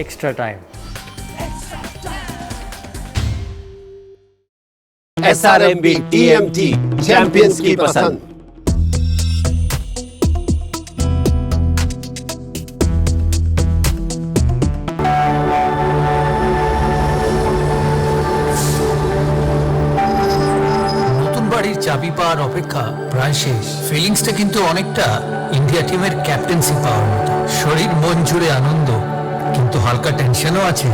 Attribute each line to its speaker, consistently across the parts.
Speaker 1: extra time.
Speaker 2: SRMB TMT champions की पसंद।
Speaker 3: চাবি পাওয়ার অপেক্ষা প্রায় শেষ। ফিলিংসটা কিন্তু অনেকটা ইন্ডিয়া টিমের ক্যাপ্টেন্সি পাওয়ার মতো। শরীর মন জুড়ে আনন্দ, কিন্তু হালকা টেনশনও আছে।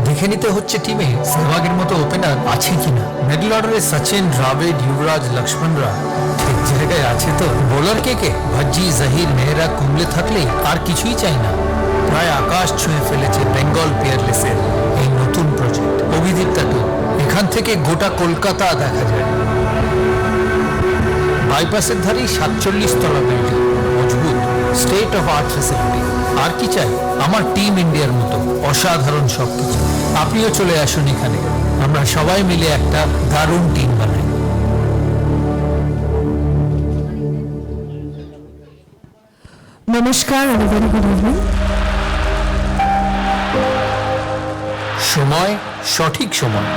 Speaker 3: দেখে নিতে হচ্ছে টিমে সেহবাগের মতো ওপেনার আছে কিনা। মিডল অর্ডারে সচিন, দ্রাবিড, যুবরাজ, লক্ষ্মণরা ঠিক জায়গায় আছে তো। বোলার কে ভজ্জি, জাহির, মেহরা, কুমলে থাকলেই আর কিছুই চাই না। প্রায় আকাশ ছুঁয়ে ফেলেছে বেঙ্গল পিয়ারলেসের এই নতুন প্রজেক্ট অভিদীপ্তা 2। এখান থেকে গোটা কলকাতা দেখা যায়। বাইপাসের ধারেই 47 তলা বিল্ডিং, মজবুত, স্টেট অফ আর্ট ফ্যাসিলিটি। আর কি চাই? আমার টিম ইন্ডিয়ার মতো অসাধারণ সবকিছু। আপনিও চলে আসুন এখানে, আমরা সবাই মিলে একটা দারুণ টিম বানাই।
Speaker 4: নমস্কার,
Speaker 3: সময়, সঠিক সময়।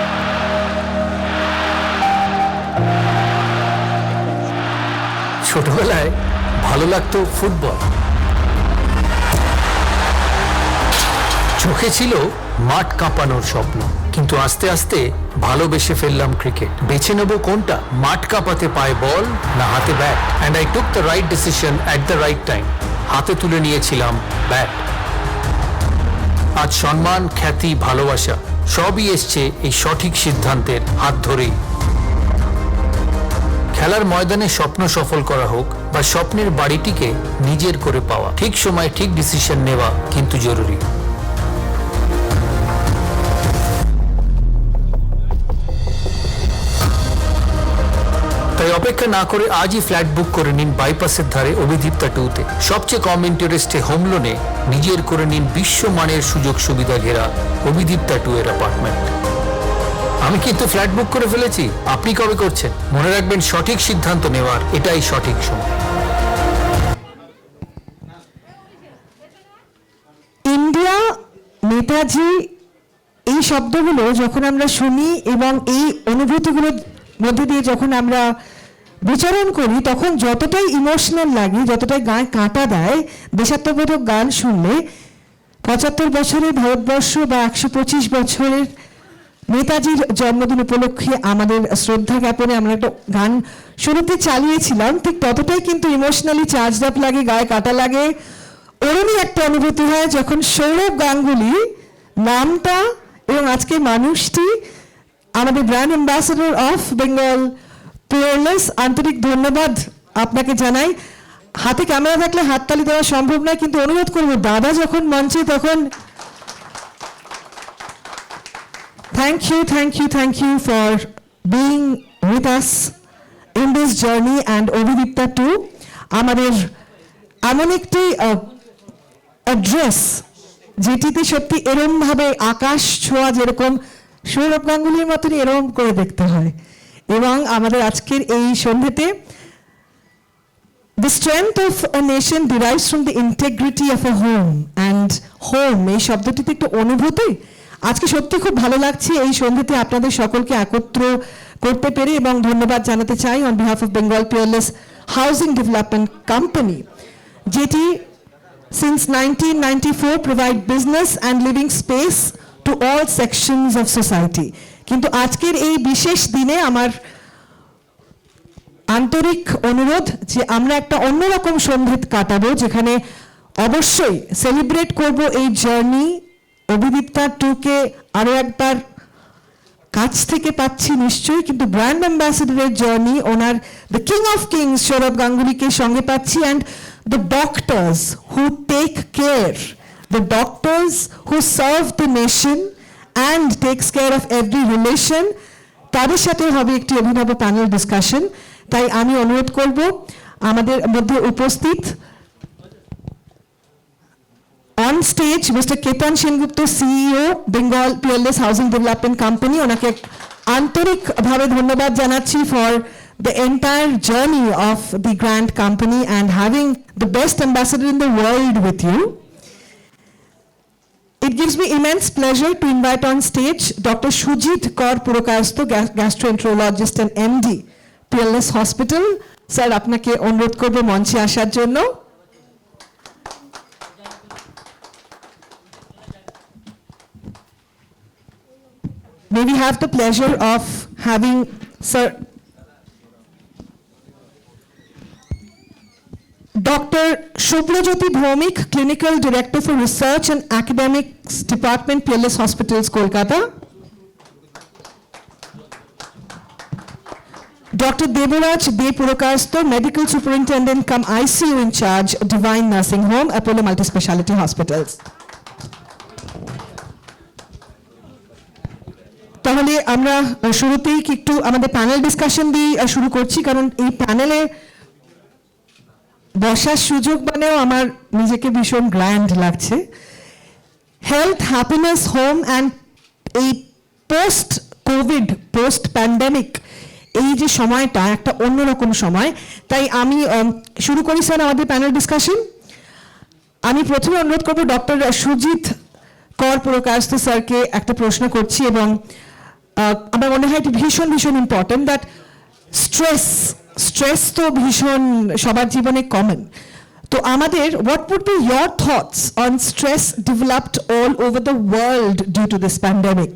Speaker 3: ছোটবেলায় ভালো লাগতো ফুটবল, চোখে ছিল মাঠ কাঁপানোর স্বপ্ন। কিন্তু আস্তে আস্তে ভালোবেসে ফেললাম ক্রিকেট। বেছে নেব কোনটা, মাঠ কাঁপাতে পায় বল না হাতে bat. And I took the right decision at the right time. হাতে তুলে নিয়েছিলাম ব্যাট। আজ সম্মান, খ্যাতি, ভালোবাসা সবই এসছে এই সঠিক সিদ্ধান্তের হাত ধরেই। খেলার ময়দানে স্বপ্ন সফল করা হোক বা স্বপ্নের বাড়িটিকে নিজের করে পাওয়া, ঠিক সময় ঠিক ডিসিশন নেওয়া কিন্তু জরুরি। তাই অপেক্ষা না করে আজই ফ্ল্যাট বুক করে নিন বাইপাসের ধারে অভিদীপ্তা 2-তে। সবচেয়ে কম ইন্টারেস্টে হোম লোনে নিজের করে নিন বিশ্বমানের সুযোগ সুবিধা ঘেরা অভিদীপ্তা 2 এর অ্যাপার্টমেন্ট। আমি কিন্তু ফ্ল্যাট বুক করে ফেলেছি, আপনি কবে করছেন? মনে রাখবেন, সঠিক সিদ্ধান্ত নেওয়ার এটাই সঠিক সময়।
Speaker 4: ইন্ডিয়া, নেতাজি, এই শব্দগুলো যখন আমরা শুনি এবং এই অনুভূতিগুলোর মধ্যে দিয়ে যখন আমরা বিচরণ করি, তখন যতটাই ইমোশনাল লাগে, যতটাই গায়ে কাঁটা দেয় দেশাত্মবোধক গান শুনলে, 75 বছরের ভারতবর্ষ বা 125 বছরের নেতাজির জন্মদিন উপলক্ষে আমাদের শ্রদ্ধা জ্ঞাপনে আমরা একটা গান শুরুতে চালিয়েছিলাম, ঠিক ততটাই কিন্তু ইমোশনালি চার্জ আপ লাগে, গায়ে কাটা লাগে। ওরমই একটা অনুভূতি হয় যখন সৌরভ গাঙ্গুলি নামটা এবং আজকে মানুষটি আমাদের brand ambassador of Bengal Peerless. আন্তরিক ধন্যবাদ আপনাকে জানাই। হাতে ক্যামেরা থাকলে হাততালি দেওয়া সম্ভব নয়, কিন্তু অনুরোধ করবো দাদা যখন মঞ্চে তখন thank you for being with us in this journey and অভিদীপ্তা 2 আমাদের এমন একটি অ্যাড্রেস যেটিতে সত্যি এরম ভাবে আকাশ ছোঁয়া, যেরকম সৌরভ গাঙ্গুলির মতনই এরম করে দেখতে হয়। এবং আমাদের আজকের এই সন্ধ্যেতে the strength of a nation derives from the integrity of a home, and home এই শব্দটিতে একটু অনুভূতি। আজকে সত্যি খুব ভালো লাগছে এই সন্ধ্যাতে আপনাদের সকলকে একত্র করতে পেরে, এবং ধন্যবাদ জানাতে চাই on behalf of Bengal Peerless Housing Development Company, যেটি since 1994 provide business and living space to all sections of society. কিন্তু আজকের এই বিশেষ দিনে আমার আন্তরিক অনুরোধ যে আমরা একটা অন্যরকম সন্ধ্যা কাটাবো, যেখানে অবশ্যই সেলিব্রেট করব এই জার্নি। অভিদীপ্তা 2-কে আরো একবার কাছ থেকে পাচ্ছি নিশ্চয়ই, কিন্তু ব্র্যান্ড অ্যাম্বাসেডরের জার্নি, ওনার the king of kings Sourav গাঙ্গুলিকে সঙ্গে পাচ্ছি, and the doctors who take care, the doctors who serve the nation and takes care of every relation, তাদের সাথে হবে একটি অভিনব প্যানেল ডিসকাশন। তাই আমি অনুরোধ করব আমাদের মধ্যে উপস্থিত on stage Mr. Ketan Sengupta, CEO, Bengal Peerless Housing Development Company. ওনাকে আন্তরিক ভাবে ধন্যবাদ জানাচ্ছি for the entire journey of the grand company and having the best ambassador in the world with you. gives me immense pleasure to invite on stage Dr. Sujit Kaur Purakasto, gastroenterologist and MD, Peerless Hospital. Sir, আপনাকে অনুরোধ করব মঞ্চে আসার জন্য। May we have the pleasure of having Sir Dr. Shubrajyoti Bhomik, Clinical Director for Research and Academics Department, Peerless Hospitals, Kolkata. Dr. Deboraj De Purakasto, Medical Superintendent cum ICU in charge, Divine Nursing Home, Apollo Multispeciality Hospitals. তাহলে আমরা শুরুতেই একটু আমাদের panel discussion দিয়ে শুরু করছি, কারণ এই প্যানেলে বসার সুযোগ মানেও আমার নিজেকে ভীষণ গ্র্যান্ড লাগছে। হেলথ, হ্যাপিনেস, হোম অ্যান্ড এই পোস্ট কোভিড, পোস্ট প্যান্ডেমিক, এই যে সময়টা একটা অন্যরকম সময়। তাই আমি শুরু করি স্যার আমাদের প্যানেল ডিসকাশন। আমি প্রথমে অনুরোধ করবো ডক্টর সুজিত কর পুরকাস্ত স্যারকে একটা প্রশ্ন করছি, এবং আমার মনে হয় এটি ভীষণ ভীষণ ইম্পর্টেন্ট। দ্যাট স্ট্রেস তো ভীষণ সবার জীবনে কমন। তো আমাদের what would be your thoughts on stress developed all over the world due to this pandemic?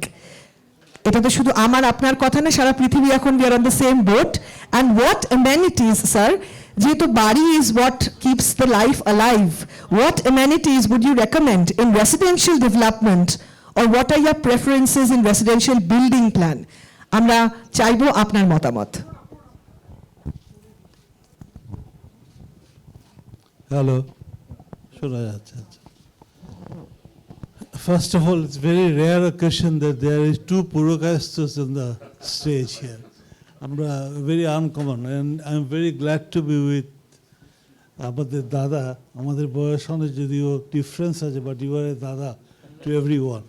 Speaker 4: এটা তো শুধু আমার আপনার কথা না, সারা পৃথিবী এখন we are on the same boat. And what amenities, sir, যেহেতু বাড়ি is what keeps the life alive, what amenities would you recommend in residential development, or what are your preferences in residential building plan? আমরা চাইবো আপনার মতামত।
Speaker 1: Hello, শোনা যাচ্ছে? First of all, it's very rare occasion that there is two Purokastos on the stage here. Very uncommon, and I'm very glad to be with আমাদের দাদা। আমাদের বয়স অনেক যদিও ডিফারেন্স আছে, বাট ইউ আর এ দাদা টু এভরিওয়ান।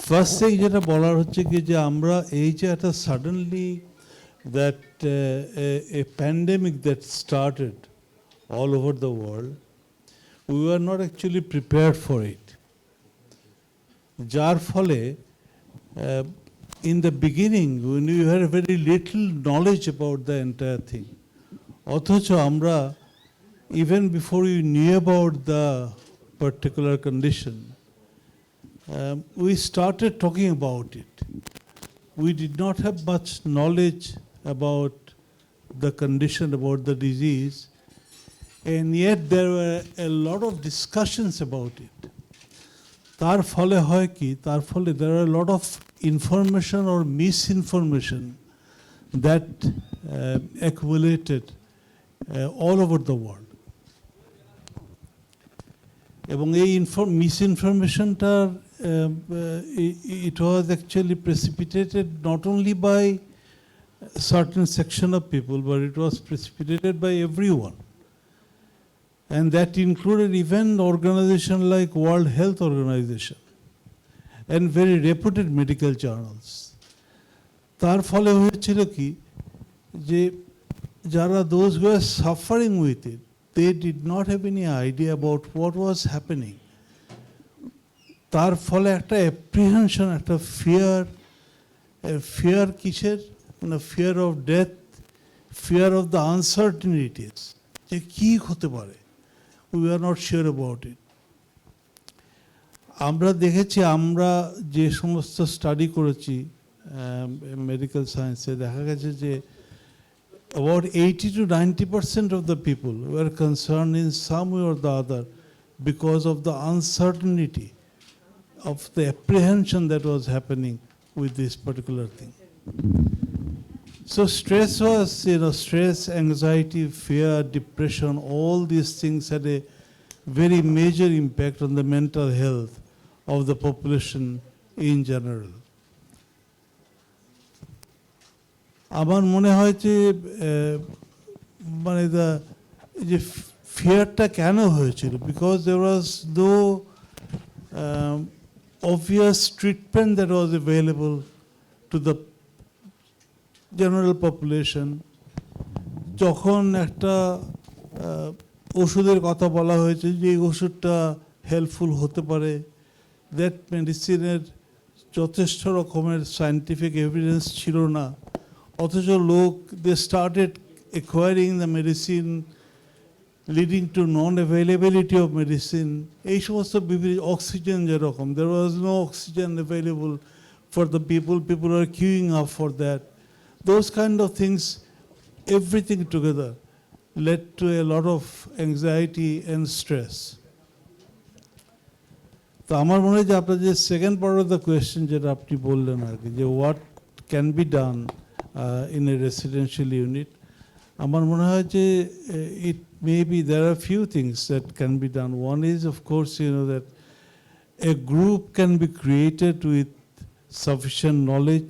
Speaker 1: ফার্স্ট থিং যেটা বলার হচ্ছে কি, যে আমরা এই যে একটা suddenly that a pandemic that started all over the world, we were not actually prepared for it. যার ফলে in the beginning when we had very little knowledge about the entire thing, অথচ আমরা even before we knew about the particular condition, we started talking about it. We did not have much knowledge about the condition, about the disease, and yet there were a lot of discussions about it. তার ফলে হয় কি, তার ফলে there are a lot of information or misinformation that accumulated all over the world. এবং এই misinformationটা it was actually precipitated not only by a certain section of people, but it was precipitated by everyone. And that included even organizations like World Health Organization and very reputed medical journals. তার ফলে হয়েছিল কি, যে যারা those who were suffering with it, they did not have any idea about what was happening. তার ফলে একটা apprehension, একটা fear কিসের, মানে fear of death, fear of the uncertainties, যে কি হতে পারে। We are not sure about it. আমরা দেখেছি, আমরা যে সমস্ত স্টাডি করেছি মেডিকেল সায়েন্সে, দেখা গেছে যে about 80 to 90% of the people were concerned in some way or the other because of the uncertainty of the apprehension that was happening with this particular thing. So stress was, stress, anxiety, fear, depression, all these things had a very major impact on the mental health of the population in general. আমার মনে হয় যে মানে যে ফিয়ারটা কেন হয়েছিল, because there was no obvious treatment that was available to the general population. যখন একটা ওষুধের কথা বলা হয়েছে যে এই ওষুধটা হেল্পফুল হতে পারে, দ্যাট মেডিসিনের যথেষ্ট রকমের সায়েন্টিফিক এভিডেন্স ছিল না, অথচ লোক they started acquiring the medicine, leading to non availability of medicine. এই সমস্ত বিভিন্ন অক্সিজেন যেরকম, there was no oxygen available for the people আর queuing up for that, those kind of things, everything together led to a lot of anxiety and stress. তো আমার মনে হয় যে আপনার যে second part of the question যেটা আপনি বললেন আর কি, যে what can be done in a residential unit, আমার মনে হয় যে it may be there are few things that can be done. One is of course that a group can be created with sufficient knowledge,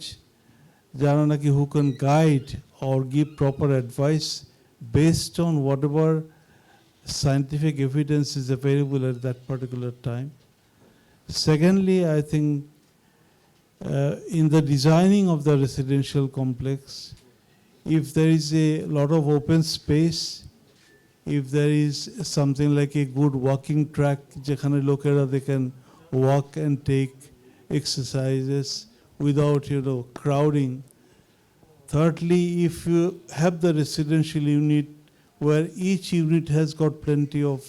Speaker 1: যারা নাকি who can guide or give proper advice based on whatever scientific evidence is available at that particular time. Secondly, I think in the designing of the residential complex, if there is a lot of open space, if there is something like a good walking track, যেখানে লোকেরা they can walk and take exercises without crowding. Thirdly, if you have the residential unit where each unit has got plenty of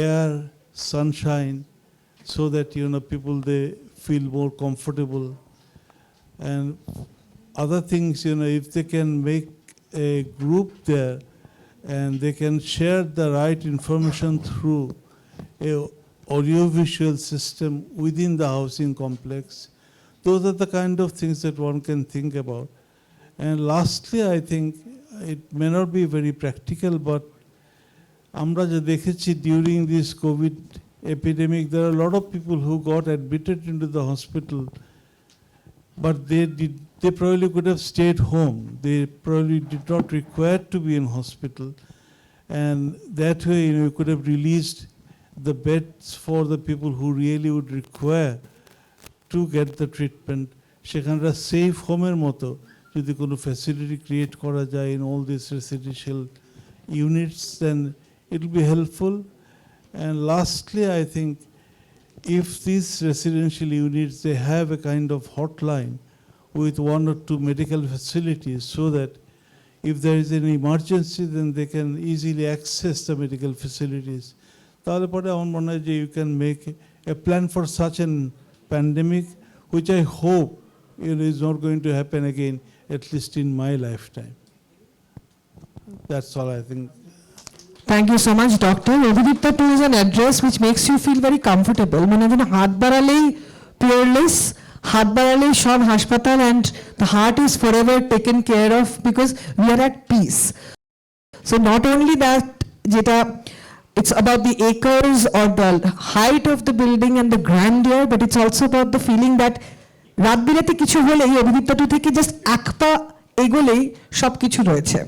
Speaker 1: air, sunshine, so that people they feel more comfortable, and other things, if they can make a group there and they can share the right information through a audiovisual system within the housing complex, those are the kind of things that one can think about. And lastly, I think it may not be very practical, but আমরা যে দেখেছি during this COVID epidemic, there are a lot of people who got admitted into the hospital, but they probably could have stayed home. They probably did not require to be in hospital, and that way you could have released the beds for the people who really would require to get the treatment. সেখানটা safe হোমের মতো যদি কোনো facility create করা যায় in all these residential units, then it will be helpful. And lastly, I think if these residential units, they have a kind of hotline with one or two medical facilities, so that if there is an emergency, then they can easily access the medical facilities. তাহলে পরে আমার মনে হয় যে you can make a plan for such an pandemic, which I hope is not going to happen again, at least in my lifetime. That's all I think.
Speaker 4: Thank you so much, Doctor. Obhidipta 2 is an address which makes you feel very comfortable. মানে যেন হাত বাড়ালেই peerless, হাত বাড়ালেই সব হাসপাতাল, and the heart is forever taken care of because we are at peace. So not only that, যেটা it's about the acres or the height of the building and the grandeur, but it's also about the feeling that রাত বিরাতে কিছু হলেই অভিদীপ্ত 2 থেকে just এক পা এগোলেই সব কিছু রয়েছে।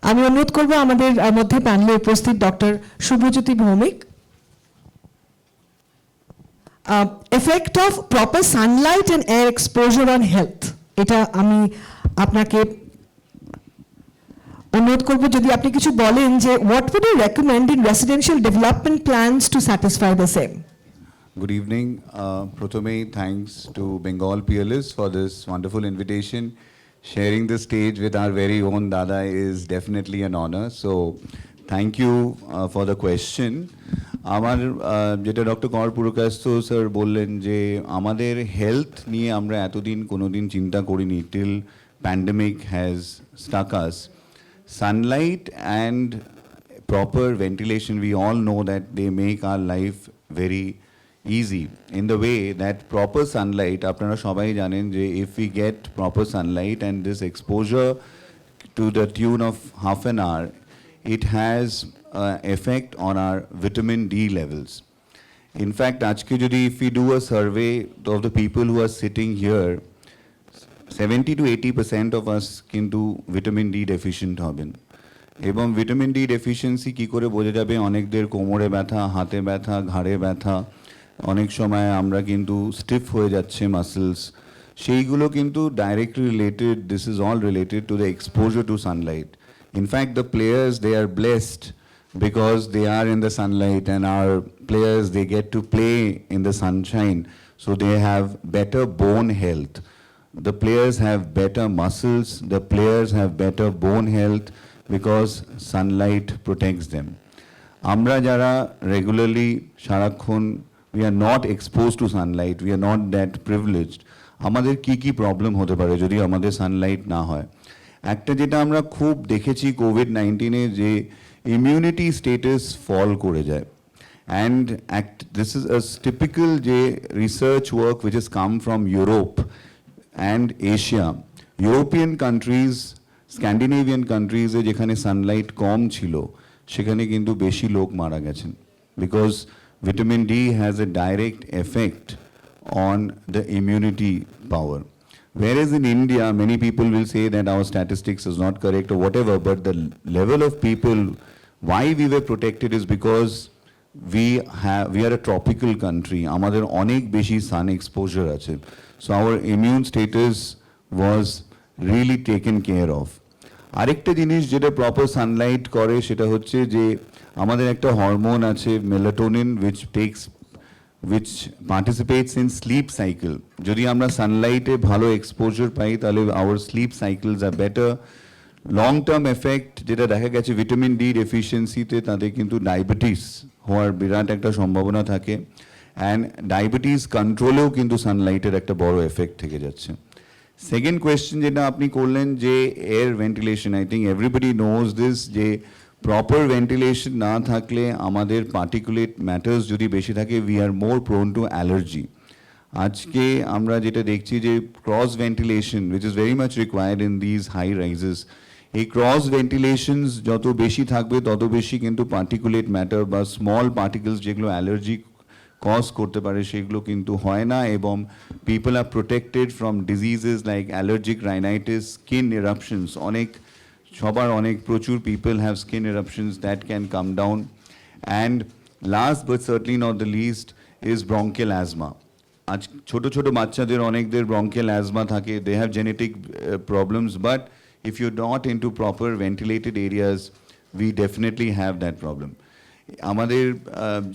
Speaker 4: আমি অনুরোধ করব আমাদের মধ্যে প্যানেলে উপস্থিত doctor Shubhajyoti Bhowmik. Effect of proper Sunlight and air exposure on health, এটা আমি আপনাকে অনুরোধ করব যদি আপনি কিছু বলেন যে what would you recommend in residential development plans to satisfy the same.
Speaker 5: Good evening. Prathame, thanks to Bengal Peerless for this wonderful invitation. Sharing the stage with our very own Dada is definitely an honor. So, thank you for the question. আমার যেটা doctor কমল Purkayastha sir বললেন যে আমাদের health নিয়ে আমরা এতদিন কোনোদিন চিন্তা করিনি till pandemic has stuck us. Sunlight and proper ventilation, we all know that they make our life very easy in the way that proper sunlight, আপনারা সবাই জানেন যে if we get proper sunlight and this exposure to the tune of half an hour, it has effect on our vitamin D levels. In fact, আজকে যদি if we do a survey of the people who are sitting here, 70 to 80% of us কিন্তু vitamin D deficient হবেন। এবং vitamin D deficiency কী করে বোঝা যাবে? অনেকদের কোমরে ব্যথা, হাতে ব্যথা, ঘাড়ে ব্যথা, অনেক সময় আমরা কিন্তু স্টিফ হয়ে যাচ্ছে মাসেলস, সেইগুলো কিন্তু directly related, this is all related to the exposure to sunlight. In fact the players, they are blessed because they are in the sunlight, and our players, they get to play in the sunshine, so they have better bone health. The players have better muscles, the players have better bone health because sunlight protects them. আমরা যারা regularly সারাক্ষণ we are not exposed to sunlight, we are not that privileged, আমাদের কি কি problem হতে পারে যদি আমাদের সানলাইট না হয়? একটা যেটা আমরা খুব দেখেছি কোভিড-19 যে ইমিউনিটি স্টেটাস ফল করে যায়, and this is a typical research work which has come from Europe and Asia. European countries, Scandinavian countries যেখানে সানলাইট কম ছিল সেখানে কিন্তু বেশি লোক মারা গেছেন, because vitamin D has a direct effect on the immunity power. Whereas in India, many people will say that our statistics is not correct or whatever, but the level of people, why we were protected is because we are a tropical country. Amader onek beshi sun exposure ache. So our immune status was really taken care of. আরেকটা জিনিস যেটা proper Sunlight করে সেটা হচ্ছে যে আমাদের একটা hormone আছে melatonin which participates in sleep cycle. যদি আমরা সানলাইটে ভালো এক্সপোজার পাই তাহলে our sleep cycles are better. Long term effect যেটা দেখা গেছে ভিটামিন ডি ডেফিসিয়েন্সিতে তাদের কিন্তু ডায়াবেটিস হওয়ার বিরাট একটা সম্ভাবনা থাকে, অ্যান্ড ডায়াবেটিস কন্ট্রোলেও কিন্তু সানলাইটের একটা বড় এফেক্ট থেকে যাচ্ছে। সেকেন্ড কোয়েশ্চেন যেটা আপনি করলেন যে air ventilation, I think everybody knows this যে প্রপার ভেন্টিলেশন না থাকলে আমাদের পার্টিকুলেট ম্যাটার্স যদি বেশি থাকে we are more prone to allergy. আজকে আমরা যেটা দেখছি যে cross ventilation which is very much required in these high rises, এই ক্রস ভেন্টিলেশনস যত বেশি থাকবে তত বেশি কিন্তু পার্টিকুলেট ম্যাটার বা স্মল পার্টিকেলস যেগুলো অ্যালার্জি কজ করতে পারে সেগুলো কিন্তু হয় না, এবং people R protected from diseases like allergic rhinitis, skin eruptions, অনেক প্রচুর people have skin eruptions that can come down. And last but certainly not the least is bronchial asthma. আজ ছোট ছোট বাচ্চাদের অনেকদের ব্রঙ্কেল অ্যাজমা থাকে, they have genetic problems, but if you're not into proper ventilated areas, we definitely have that problem. আমাদের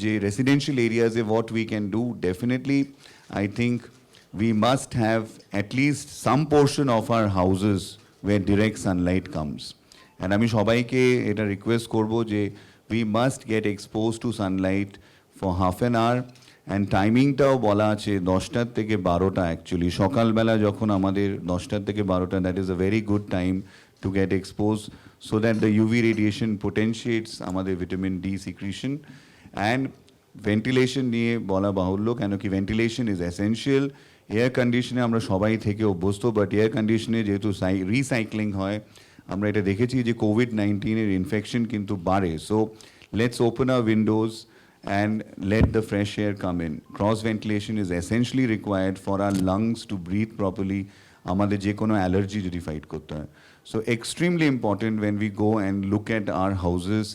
Speaker 5: যে residential areas, what we can do, definitely, I think we must have at least some portion of our houses where direct sunlight comes. And আমি সবাইকে এটা request করব যে we must get exposed to sunlight for half an hour. And টাইমিংটাও বলা আছে 10টার থেকে 12টা, actually সকালবেলা যখন আমাদের 10টার থেকে 12টা, that is a very good time to get expose so that the UV radiation potentiates আমাদের vitamin D secretion. And ventilation নিয়ে বলা বাহুল্য, কেন কি ভেন্টিলেশন ইজ এসেনশিয়াল। এয়ার কন্ডিশনে আমরা সবাই থেকে অভ্যস্ত, বাট এয়ার কন্ডিশনে যেহেতু রিসাইক্লিং হয়, আমরা এটা দেখেছি যে কোভিড-19 ইনফেকশন কিন্তু বাড়ে। So let's open our windows and let the fresh air come in. Cross ventilation is essentially required for our lungs to breathe properly. আমাদের যে কোনো অ্যালার্জি যদি ফাইট করতে হয়। So extremely important when we go and look at our houses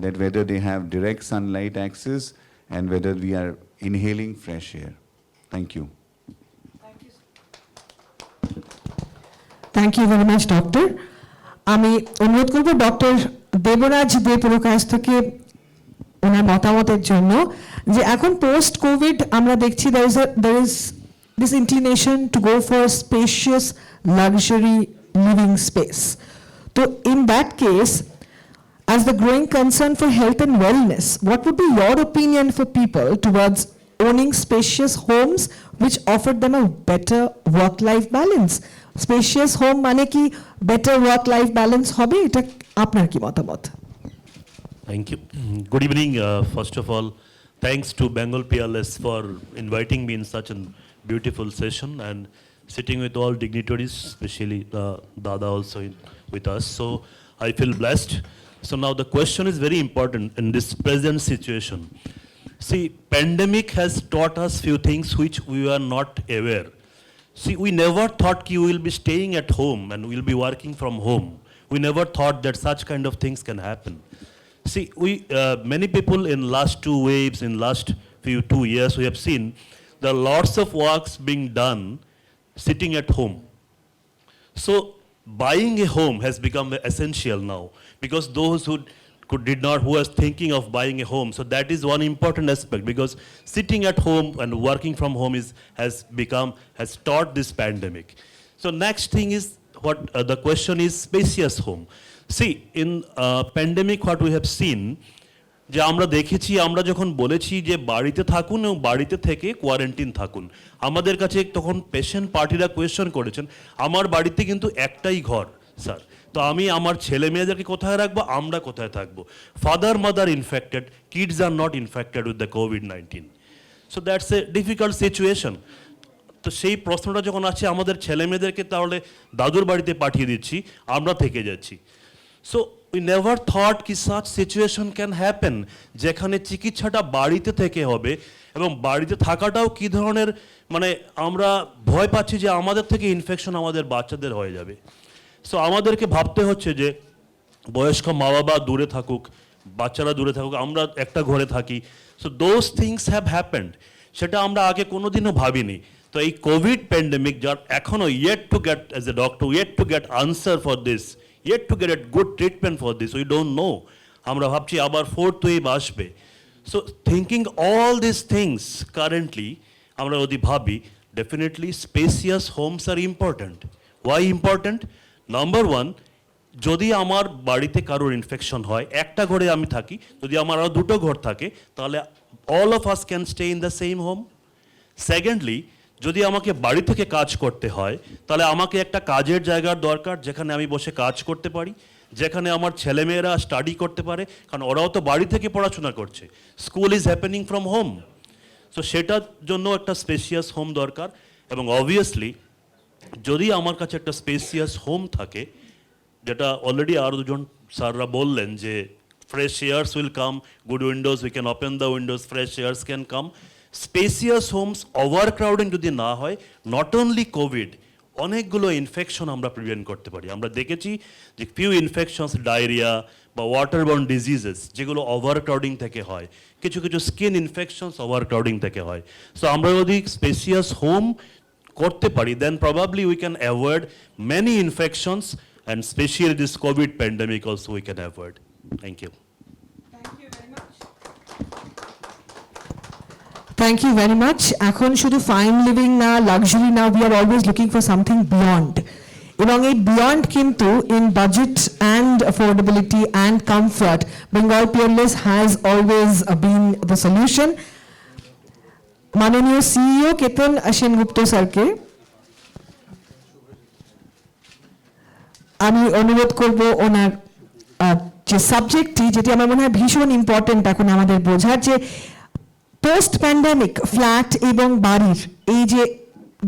Speaker 5: that whether they have direct sunlight access and whether we are inhaling fresh air. Thank you.
Speaker 4: Thank you very much doctor. আমি অনুরোধ করব doctor Debraj দে প্রকাশ থেকে ওনার মতামতের জন্য, যে এখন post Covid আমরা দেখছি there is this inclination to go for spacious luxury living space. So in that case, as the growing concern for health and wellness, what would be your opinion for people towards owning spacious homes which offer them a better work-life balance? Spacious home মানে কি better work-life balance হবে? এটা আপনার কি মতামত?
Speaker 6: Thank you. Good evening. First of all, thanks to Bengal Peerless for inviting me in such a beautiful session and sitting with all dignitaries, especially Dada also with us. So I feel blessed. So now the question is very important in this present situation. See, pandemic has taught us few things which we were not aware. See, we never thought we will be staying at home and we'll be working from home. We never thought that such kind of things can happen. See, many people in last 2 waves, in last 2 years, we have seen there are lots of works being done sitting at home. So buying a home has become essential now, because those who who was thinking of buying a home. So that is one important aspect, because sitting at home and working from home has taught this pandemic. So next thing is what the question is spacious home. See, in pandemic what we have seen, যে আমরা দেখেছি, আমরা যখন বলেছি যে বাড়িতে থাকুন এবং বাড়িতে থেকে কোয়ারেন্টিন থাকুন, আমাদের কাছে তখন পেশেন্ট পার্টিরা কোয়েশ্চন করেছেন, আমার বাড়িতে কিন্তু একটাই ঘর স্যার, তো আমি আমার ছেলে মেয়েদেরকে কোথায় রাখবো, আমরা কোথায় থাকবো? Father mother infected, kids are not infected with the কোভিড-19। So that's a difficult situation. তো সেই প্রশ্নটা যখন আছে, আমাদের ছেলে মেয়েদেরকে তাহলে দাদুর বাড়িতে পাঠিয়ে দিচ্ছি, আমরা থেকে যাচ্ছি। সো we never thought কি such situation can happen, যেখানে চিকিৎসাটা বাড়িতে থেকে হবে, এবং বাড়িতে থাকাটাও কী ধরনের, মানে আমরা ভয় পাচ্ছি যে আমাদের থেকে ইনফেকশন আমাদের বাচ্চাদের হয়ে যাবে। সো আমাদেরকে ভাবতে হচ্ছে যে বয়স্ক মা বাবা দূরে থাকুক, বাচ্চারা দূরে থাকুক, আমরা একটা ঘরে থাকি। So those things have happened, সেটা আমরা আগে কোনোদিনও ভাবিনি। তো এই কোভিড প্যান্ডেমিক, যার এখনও yet to get, as a doctor, yet to get answer for this, yet to get a good treatment for this, we don't know. আমরা ভাবছি আবার fourth wave আসবে। So thinking all these things currently, আমরা যদি ভাবি, definitely spacious homes are important. Why important? Number one, যদি আমার বাড়িতে কারোর ইনফেকশন হয়, একটা ঘরে আমি থাকি, যদি আমার আরও দুটো ঘর থাকে, তাহলে all of us can stay in the same home. Secondly, যদি আমাকে বাড়ি থেকে কাজ করতে হয়, তাহলে আমাকে একটা কাজের জায়গার দরকার, যেখানে আমি বসে কাজ করতে পারি, যেখানে আমার ছেলেমেয়েরা স্টাডি করতে পারে, কারণ ওরাও তো বাড়ি থেকে পড়াশোনা করছে। School is happening from home. So সেটার জন্য একটা স্পেসিয়াস হোম দরকার। এবং অবভিয়াসলি যদি আমার কাছে একটা স্পেসিয়াস হোম থাকে, যেটা অলরেডি আরও দুজন স্যাররা বললেন যে fresh airs will come, good windows, we can open the windows, fresh airs can come. Spacious homes, overcrowding যদি না হয়, নট অনলি কোভিড, অনেকগুলো ইনফেকশন আমরা প্রিভেন্ট করতে পারি। আমরা দেখেছি যে ফিউ ইনফেকশনস, ডায়রিয়া বা ওয়াটারবর্ন ডিজিজেস, যেগুলো ওভারক্রাউডিং থেকে হয়, কিছু কিছু স্কিন ইনফেকশনস ওভারক্রাউডিং থেকে হয়। সো আমরা যদি স্পেসিয়াস হোম করতে পারি, then probably we can avoid many infections, and specially this COVID pandemic also we can avoid. Thank you.
Speaker 4: Thank you very much. এখন শুধু ফাইন লিভিং না, লাক্সারি না, we are always looking for something beyond. এবং এই beyond কিন্তু in budget and affordability and comfort, Bengal Peerless has always been the solution. মাননীয় CEO কেতন সেনগুপ্ত স্যারকে আমি অনুরোধ করব ওনার যে সাবজেক্টটি, যেটি আমার মনে হয় ভীষণ ইম্পর্টেন্ট এখন আমাদের বোঝার, যে পোস্ট প্যান্ডেমিক ফ্ল্যাট এবং বাড়ির এই যে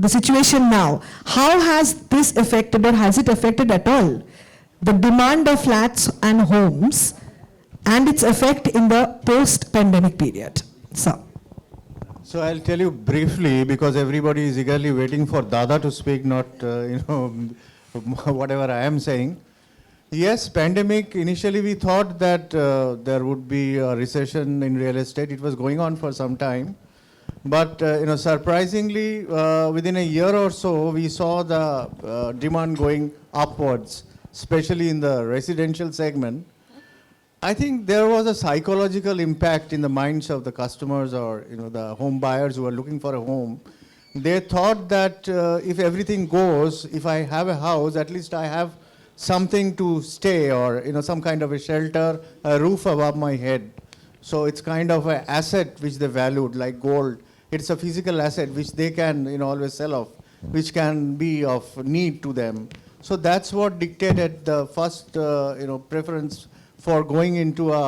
Speaker 4: the situation now, how has this affected, or has it affected at all, the demand of flats and homes and its effect in the post pandemic period?
Speaker 7: So I'll tell you briefly, because everybody is eagerly waiting for Dada to speak, not whatever I am saying. Yes, pandemic, initially we thought that there would be a recession in real estate. It was going on for some time. But surprisingly, within a year or so, we saw the demand going upwards, especially in the residential segment. I think there was a psychological impact in the minds of the customers, or the home buyers who are looking for a home. They thought that if everything goes, if I have a house, at least I have something to stay, or some kind of a shelter, a roof above my head. So it's kind of an asset which they valued, like gold. It's a physical asset which they can always sell off, which can be of need to them. So that's what dictated the first preference for going into a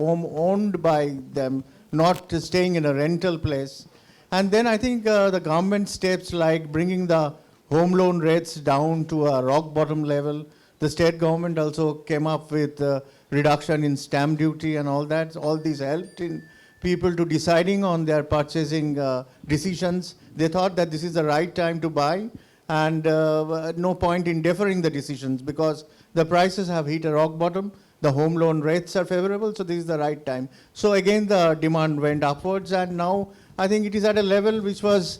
Speaker 7: home owned by them, not staying in a rental place. And then I think the government steps like bringing the home loan rates down to a rock bottom level. The state government also came up with reduction in stamp duty and all that. All these helped in people to deciding on their purchasing decisions. They thought that this is the right time to buy, and no point in deferring the decisions, because the prices have hit a rock bottom. The home loan rates are favorable, so this is the right time. So again, the demand went upwards, and now I think it is at a level which was,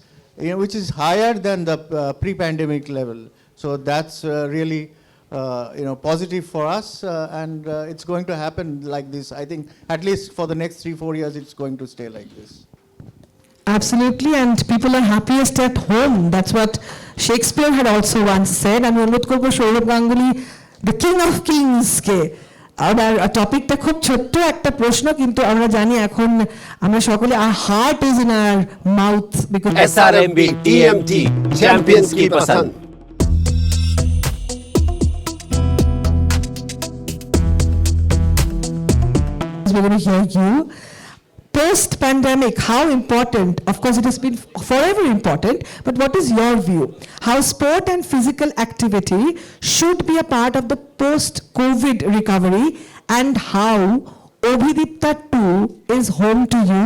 Speaker 7: which is higher than the pre-pandemic level. So that's really positive for us, and it's going to happen like this. I think at least for the next 3-4 years, it's going to stay like this.
Speaker 4: Absolutely, and people are happiest at home. That's what Shakespeare had also once said. আমি অনুরোধ করবো Sourav Ganguly, the king of কিংসকে। আমার টপিকটা খুব ছোট্ট একটা প্রশ্ন, কিন্তু আমরা জানি এখন আমরা সকলে our heart is in our mouth because
Speaker 2: SRMB TMT Champions की पसंद।
Speaker 4: we're going to hear you. Post-pandemic, how important, of course it has been forever important, but what is your view? How sport and physical activity should be a part of the post-COVID recovery, and how Obhidipta 2 is home to you?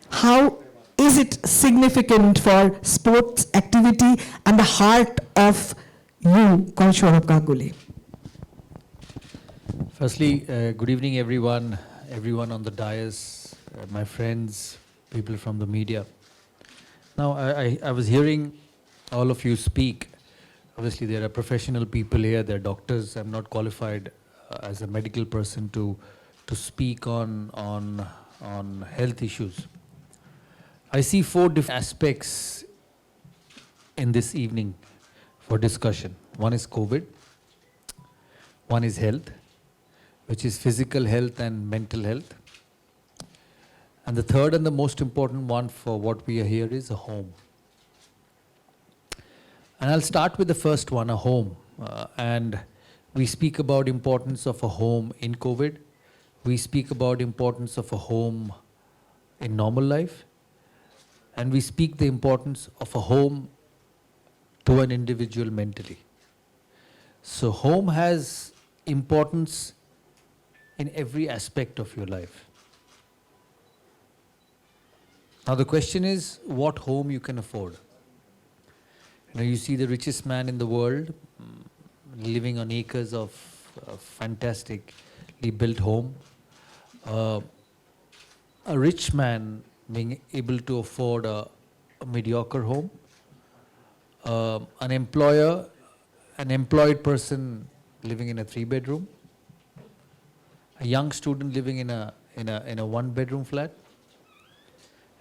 Speaker 4: How is it significant for sports activity and the heart of you, Sourav Ganguly?
Speaker 3: Firstly, good evening everyone on the dais, my friends, people from the media. Now, I was hearing all of you speak. Obviously, there are professional people here, there are doctors. I'm not qualified as a medical person to speak on health issues. I see 4 different aspects in this evening for discussion. One is COVID, one is health, which is physical health and mental health. And the third and the most important one for what we are here is a home. And I'll start with the first one, a home. And we speak about importance of a home in COVID. We speak about importance of a home in normal life. And we speak the importance of a home to an individual mentally. So home has importance in every aspect of your life. Now the question is what home you can afford. You see the richest man in the world living on acres of fantastically built home. A rich man being able to afford a mediocre home. An employed person living in a 3-bedroom. A young student living in a 1-bedroom flat.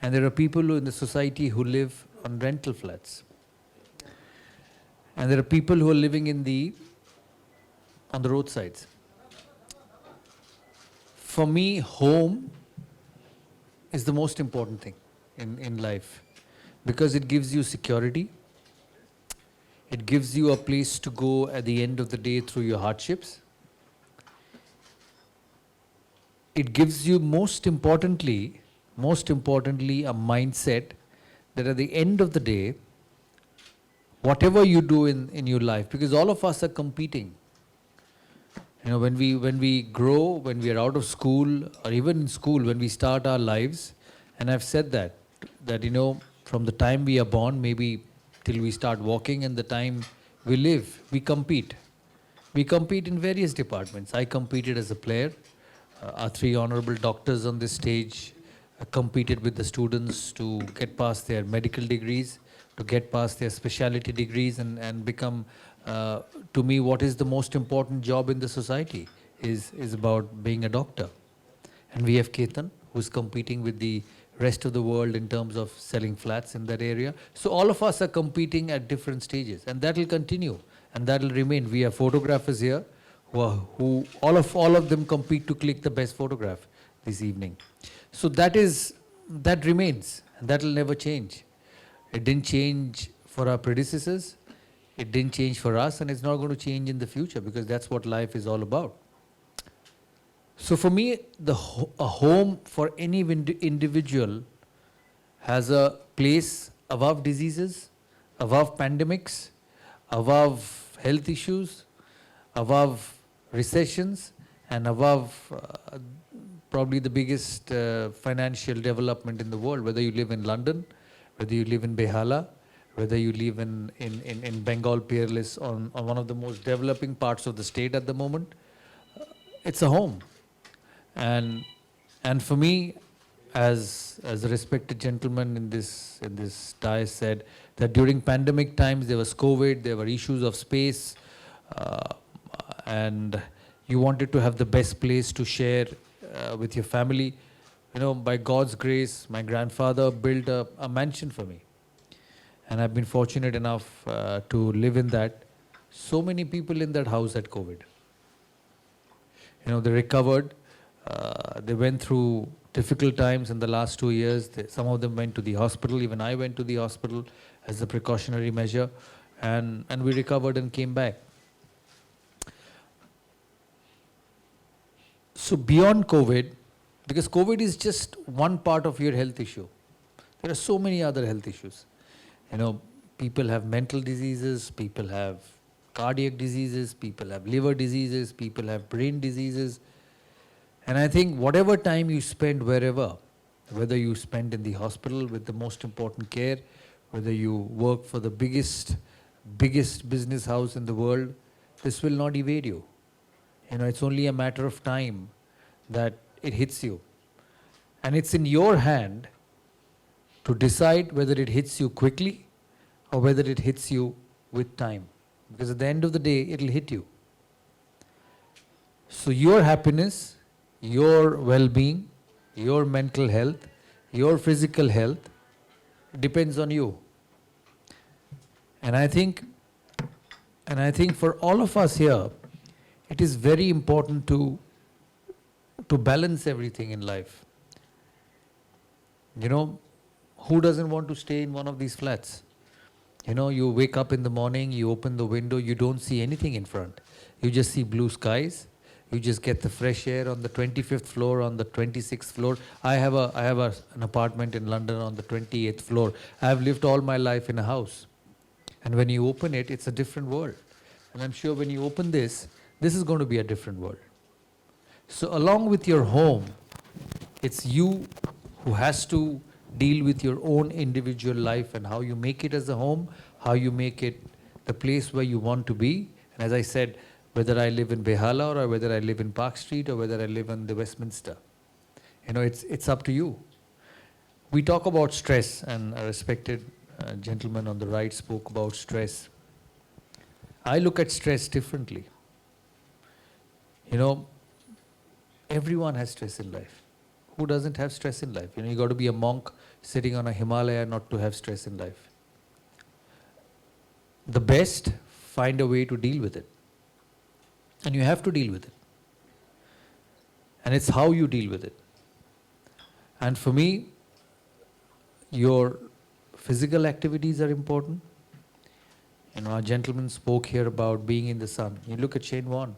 Speaker 3: And there are people in the society who live on rental flats. And there are people who are living on the roadsides. For me, home is the most important thing in life because it gives you security. It gives you a place to go at the end of the day through your hardships. It gives you most importantly, a mindset that at the end of the day, whatever you do in your life, because all of us are competing. When we grow, when we are out of school, or even in school, when we start our lives, and I've said that from the time we are born, maybe till we start walking, and the time we live, we compete. We compete in various departments. I competed as a player. Our 3 honorable doctors on this stage competed with the students to get past their medical degrees, to get past their specialty degrees and become, to me, what is the most important job in the society is about being a doctor. And we have Ketan, who's competing with the rest of the world in terms of selling flats in that area. So all of us are competing at different stages, and that will continue, and that will remain. We have photographers here who all of them compete to click the best photograph this evening. So that remains, and that will never change. It didn't change for our predecessors, it didn't change for us, and it's not going to change in the future because that's what life is all about. So for me, a home for any individual has a place above diseases, above pandemics, above health issues, above recessions, and above probably the biggest financial development in the world, whether you live in London, whether you live in Behala, whether you live in Bengal Peerless on one of the most developing parts of the state at the moment. It's a home. And for me, as a respected gentleman in this dais said, that during pandemic times there was COVID, there were issues of space, and you wanted to have the best place to share with your family. You know, by God's grace, my grandfather built a mansion for me. And I've been fortunate enough to live in that. So many people in that house had COVID. You know, they recovered. They went through difficult times in the last 2 years. Some of them went to the hospital. Even I went to the hospital as a precautionary measure. And we recovered and came back. So beyond COVID, because COVID is just one part of your health issue. There are so many other health issues. You know, people have mental diseases, people have cardiac diseases, people have liver diseases, people have brain diseases. And I think whatever time you spend wherever, whether you spend in the hospital with the most important care, whether you work for the biggest business house in the world, this will not evade you. You know, it's only a matter of time that it hits you. And it's in your hand to decide whether it hits you quickly or whether it hits you with time. Because at the end of the day, it'll hit you. So your happiness, your well-being, your mental health, your physical health depends on you. And I think for all of us here, it is very important to balance everything in life. You know, who doesn't want to stay in one of these flats? You know, you wake up in the morning, you open the window, you don't see anything in front. You just see blue skies. You just get the fresh air on the 25th floor, on the 26th floor. I have an apartment in London on the 28th floor. I have lived all my life in a house. And when you open it, it's a different world. And I'm sure when you open this is going to be a different world. So along with your home, it's you who has to deal with your own individual life and how you make it as a home, how you make it the place where you want to be. And as I said, whether I live in Behala or whether I live in Park Street or whether I live in the Westminster, you know, it's up to you. We talk about stress, and a respected gentleman on the right spoke about stress. I look at stress differently. You know, everyone has stress in life. Who doesn't have stress in life? You know, you got to be a monk sitting on a Himalaya not to have stress in life. The best, find a way to deal with it. And you have to deal with it. And it's how you deal with it. And for me, your physical activities are important. You know, our gentleman spoke here about being in the sun. You look at Shane Warne.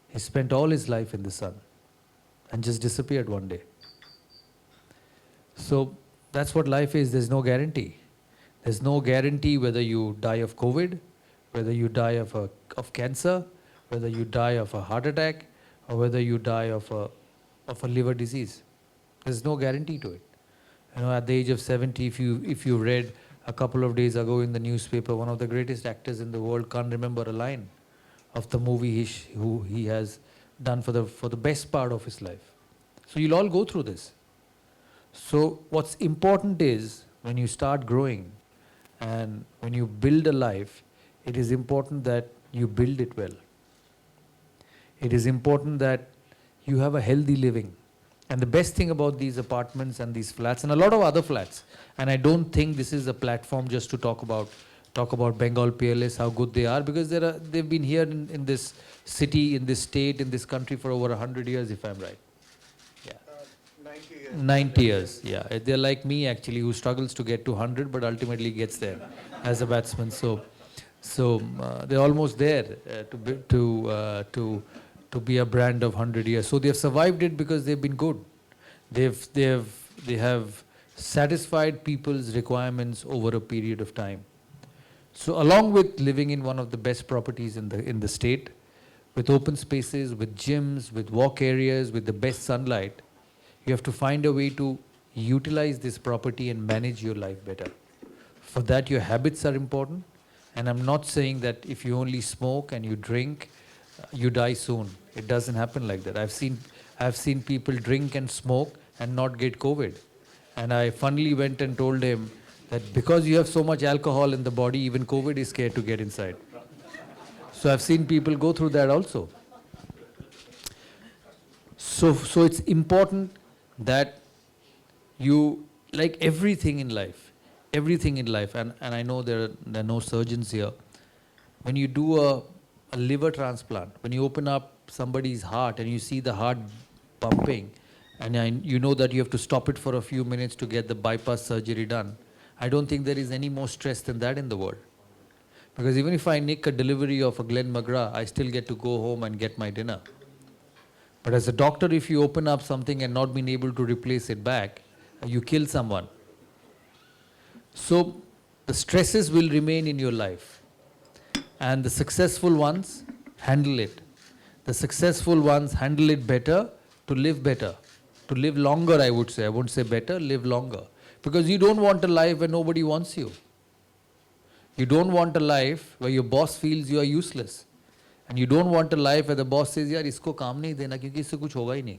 Speaker 3: He spent all his life in the sun and just disappeared one day. So that's what life is. There's no guarantee. There's no guarantee whether you die of COVID, whether you die of cancer, whether you die of a heart attack, or whether you die of a liver disease. There's no guarantee to it. You know, at the age of 70, if you read a couple of days ago in the newspaper, one of the greatest actors in the world can't remember a line of the movie he has done for the best part of his life. So you'll all go through this. So what's important is when you start growing and when you build a life, it is important that you build it well. It is important that you have a healthy living. And the best thing about these apartments and these flats and a lot of other flats, and I don't think this is a platform just to talk about Bengal Peerless, how good they are, because they've been here in this city, in this state, in this country for over 100 years, if I'm right. Yeah.
Speaker 7: 90 years.
Speaker 3: 90 years, yeah. They're like me actually, who struggles to get to 100 but ultimately gets there as a batsman. So they're almost there to be a brand of 100 years. So they've survived it because they've been good. They have satisfied people's requirements over a period of time. So along with living in one of the best properties in the state, with open spaces, with gyms, with walk areas, with the best sunlight, you have to find a way to utilize this property and manage your life better. For that, your habits are important. And I'm not saying that if you only smoke and you drink, you die soon. It doesn't happen like that. I've seen people drink and smoke and not get COVID. And I funnily went and told him that because you have so much alcohol in the body, even COVID is scared to get inside. So I've seen people go through that also. So it's important that you, like everything in life, and I know there are no surgeons here. When you do a liver transplant, when you open up somebody's heart and you see the heart pumping, and you know that you have to stop it for a few minutes to get the bypass surgery done, I don't think there is any more stress than that in the world. Because even if I nick a delivery of a Glen McGrath, I still get to go home and get my dinner. But as a doctor, if you open up something and not being able to replace it back, you kill someone. So the stresses will remain in your life. And the successful ones handle it. The successful ones handle it better to live longer, I would say. I won't say better, live longer. Because you don't want a life where nobody wants you. You don't want a life where your boss feels you are useless. And you don't want a life where the boss says, yaar, isko kaam nahi dena, kyunki isse kuch hoga hi nahi.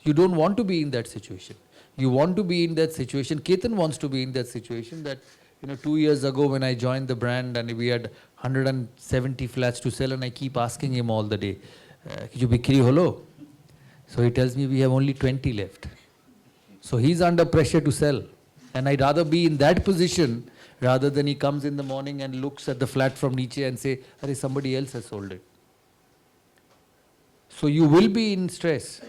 Speaker 3: You don't want to be in that situation. You want to be in that situation. Ketan wants to be in that situation that, 2 years ago when I joined the brand and we had 170 flats to sell, and I keep asking him all the day, "Kiju bikri holo?" So he tells me we have only 20 left. So he's under pressure to sell. And I'd rather be in that position rather than he comes in the morning and looks at the flat from Niche and say, "Arey, somebody else has sold it." So you will be in stress.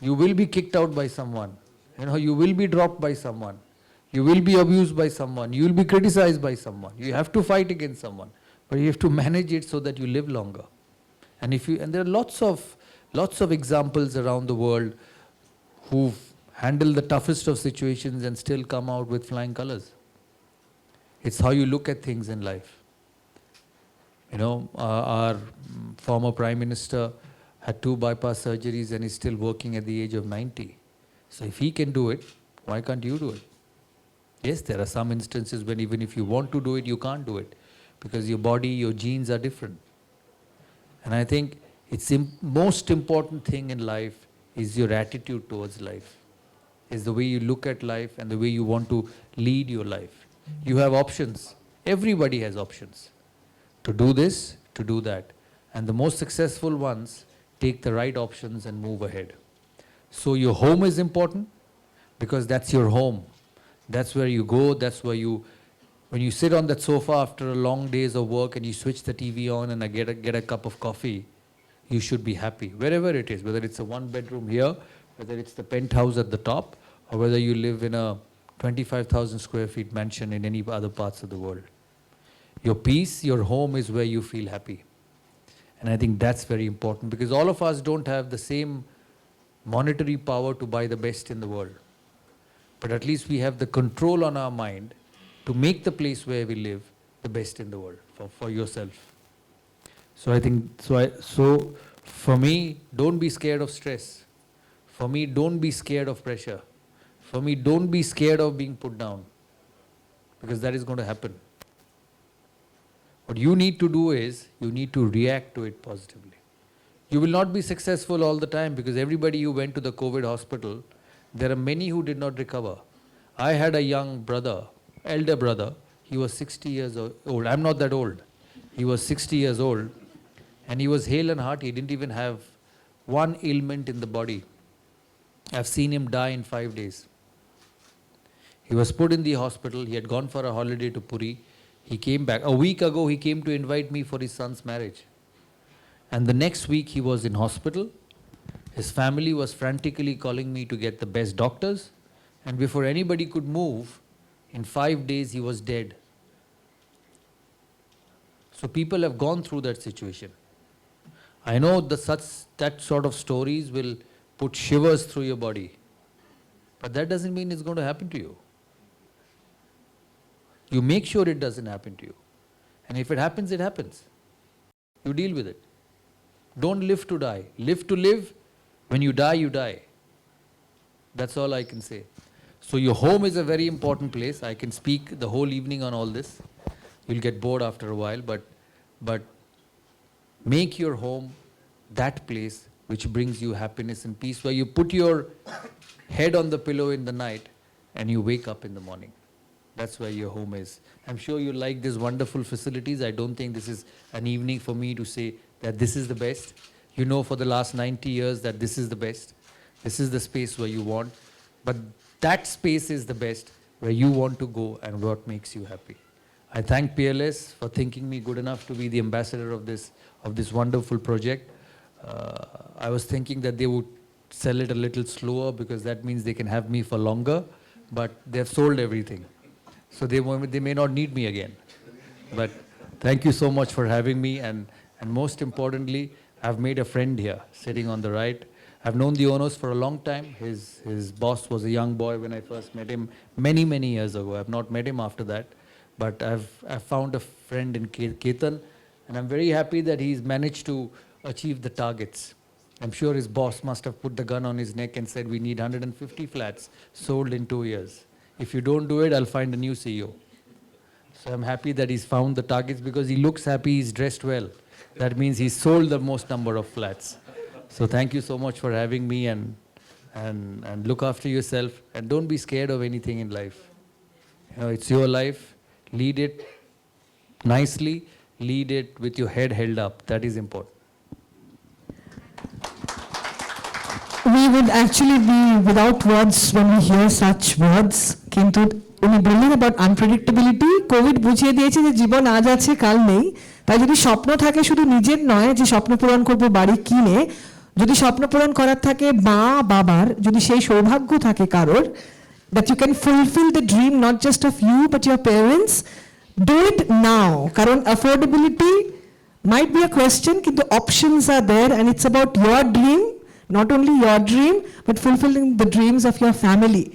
Speaker 3: You will be kicked out by someone. You will be dropped by someone. You will be abused by someone. You will be criticized by someone. You have to fight against someone. But you have to manage it so that you live longer. And there are lots of examples around the world who've handled the toughest of situations and still come out with flying colors. It's how you look at things in life. Our former Prime Minister had 2 bypass surgeries and is still working at the age of 90. So if he can do it, why can't you do it? Yes, there are some instances when even if you want to do it, you can't do it. Because your body, your genes are different. And I think it's most important thing in life is your attitude towards life. Is the way you look at life and the way you want to lead your life. You have options. Everybody has options. To do this, to do that. And the most successful ones take the right options and move ahead. So your home is important because that's your home. That's where you go, that's where when you sit on that sofa after a long days of work and you switch the TV on and get a cup of coffee, you should be happy. Wherever it is, whether it's a 1-bedroom here, whether it's the penthouse at the top, or whether you live in a 25,000 square feet mansion in any other parts of the world. Your peace, your home is where you feel happy. And I think that's very important because all of us don't have the same monetary power to buy the best in the world. But at least we have the control on our mind to make the place where we live the best in the world for yourself. So I think, so for me, don't be scared of stress. For me, don't be scared of pressure. For me, don't be scared of being put down because that is going to happen. What you need to do is, you need to react to it positively. You will not be successful all the time because everybody who went to the COVID hospital, there are many who did not recover. I had a young brother, elder brother, he was 60 years old. I'm not that old. He was 60 years old and he was hale and hearty. He didn't even have one ailment in the body. I've seen him die in 5 days. He was put in the hospital. He had gone for a holiday to Puri. He came back. A week ago, he came to invite me for his son's marriage. And the next week, he was in hospital. His family was frantically calling me to get the best doctors. And before anybody could move, in 5 days, he was dead. So people have gone through that situation. I know that sort of stories will put shivers through your body. But that doesn't mean it's going to happen to you. You make sure it doesn't happen to you. And if it happens, it happens. You deal with it. Don't live to die. Live to live. When you die, you die. That's all I can say. So your home is a very important place. I can speak the whole evening on all this. You'll get bored after a while, but make your home that place which brings you happiness and peace, where you put your head on the pillow in the night and you wake up in the morning.
Speaker 8: That's where your home is. I'm sure you like these wonderful facilities. I don't think this is an evening for me to say that this is the best. You know for the last 90 years that this is the best. This is the space where you want. But that space is the best where you want to go and what makes you happy. I thank Peerless for thinking me good enough to be the ambassador of this wonderful project. I was thinking that they would sell it a little slower because that means they can have me for longer, but they've sold everything. So they may not need me again. But thank you so much for having me, and most importantly, I've made a friend here, sitting on the right. I've known the owners for a long time. His boss was a young boy when I first met him many, many years ago. I've not met him after that. But I've found a friend in Ketan, and I'm very happy that he's managed to achieve the targets. I'm sure his boss must have put the gun on his neck and said, we need 150 flats sold in 2 years. If you don't do it, I'll find a new CEO. So I'm happy that he's found the targets because he looks happy, he's dressed well. That means he's sold the most number of flats. So thank you so much for having me, and look after yourself, and don't be scared of anything in life. You know, it's your life. Lead it nicely, lead it with your head held up. That is important.
Speaker 4: We would actually be without words when we hear such words. কিন্তু উনি বললেন about unpredictability. Covid বুঝিয়ে দিয়েছে যে জীবন আজ আছে কাল নেই। তাই যদি স্বপ্ন থাকে শুধু নিজের নয় যে স্বপ্ন পূরণ করব বাড়ি কিনে, যদি স্বপ্ন পূরণ করার থাকে মা বাবার, যদি সেই সৌভাগ্য থাকে কারোর, that you can fulfill the dream not just of you but your parents, do it now. কারণ affordability might be a question, কিন্তু options are there, and it's about your dream, not only your dream but fulfilling the dreams of your family.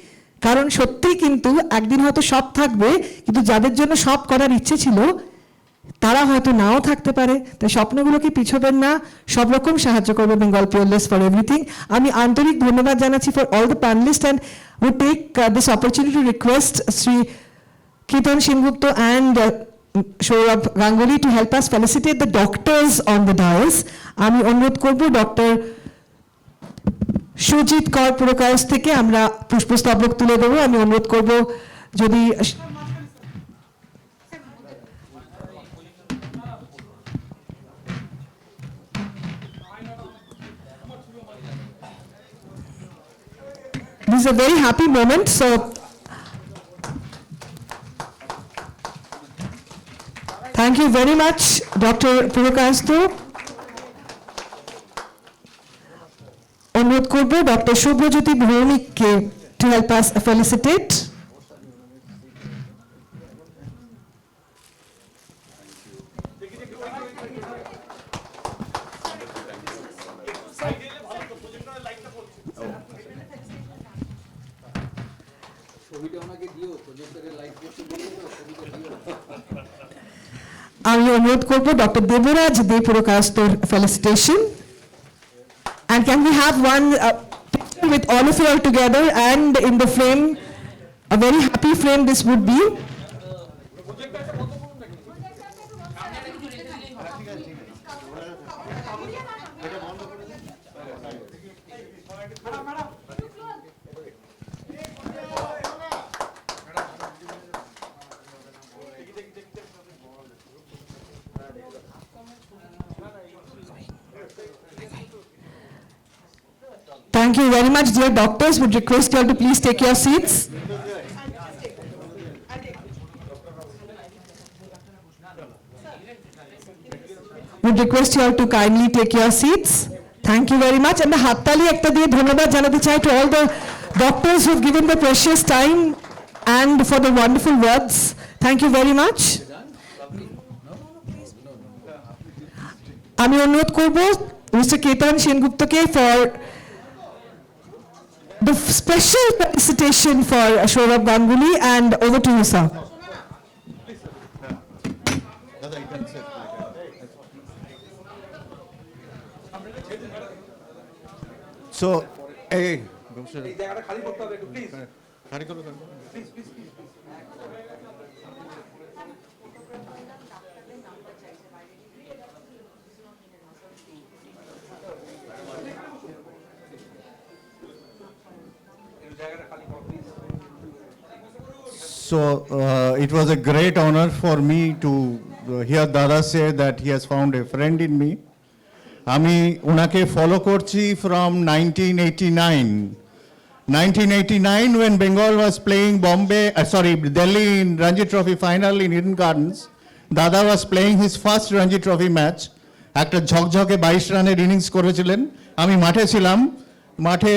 Speaker 4: কারণ সত্যি কিন্তু একদিন হয়তো সব থাকবে, কিন্তু যাদের জন্য সব করার ইচ্ছে ছিল তারা হয়তো নাও থাকতে পারে। তাই স্বপ্নগুলোকে পিছোবেন না, সব রকম সাহায্য করবে বেঙ্গল পিয়ারলেস ফর এভরিথিং। আমি আন্তরিক ধন্যবাদ জানাচ্ছি for all the panelist, and we take this opportunity to request Sri Ketan Sengupta and Sourav Ganguly to help us felicitate the doctors on the dais. আমি অনুরোধ করব ডক্টর সুজিত কর পুরকায়স থেকে আমরা পুষ্পস্তবক তুলে দেবো। আমি অনুরোধ করব যদি this is a very happy moment, so thank you very much, Dr. Purokasto. অনুরোধ করব ডক্টর শুভজ্যোতি ভৌমিককে to help us felicitate. আমি অনুরোধ করব ডক্টর দেবরাজ দে পুরকায়স্তর felicitation. And can we have one picture with all of you all together, and in the frame, a very happy frame this would be. Thank you very much, dear doctors. Would request you all to please take your seats. Would request you all to kindly take your seats. Thank you very much. And the hattali ekta diye dhanyabad janate chai to all the doctors who have given the precious time and for the wonderful words. Thank you very much. আমি অনুরোধ করব Mr. Ketan Sengupta for the special felicitation for Sourav Ganguly, and over to you, sir.
Speaker 7: So, hey, So it was a great honor for me to hear Dada say that he has found a friend in me. আমি ওনাকে follow করছি from 1989. 1989 when Bengal was playing Delhi in Ranji Trophy final in Eden Gardens. Dada was playing his first Ranji Trophy match. একটা ঝকঝকে 22 রানের innings করেছিলেন। আমি মাঠে ছিলাম। মাঠে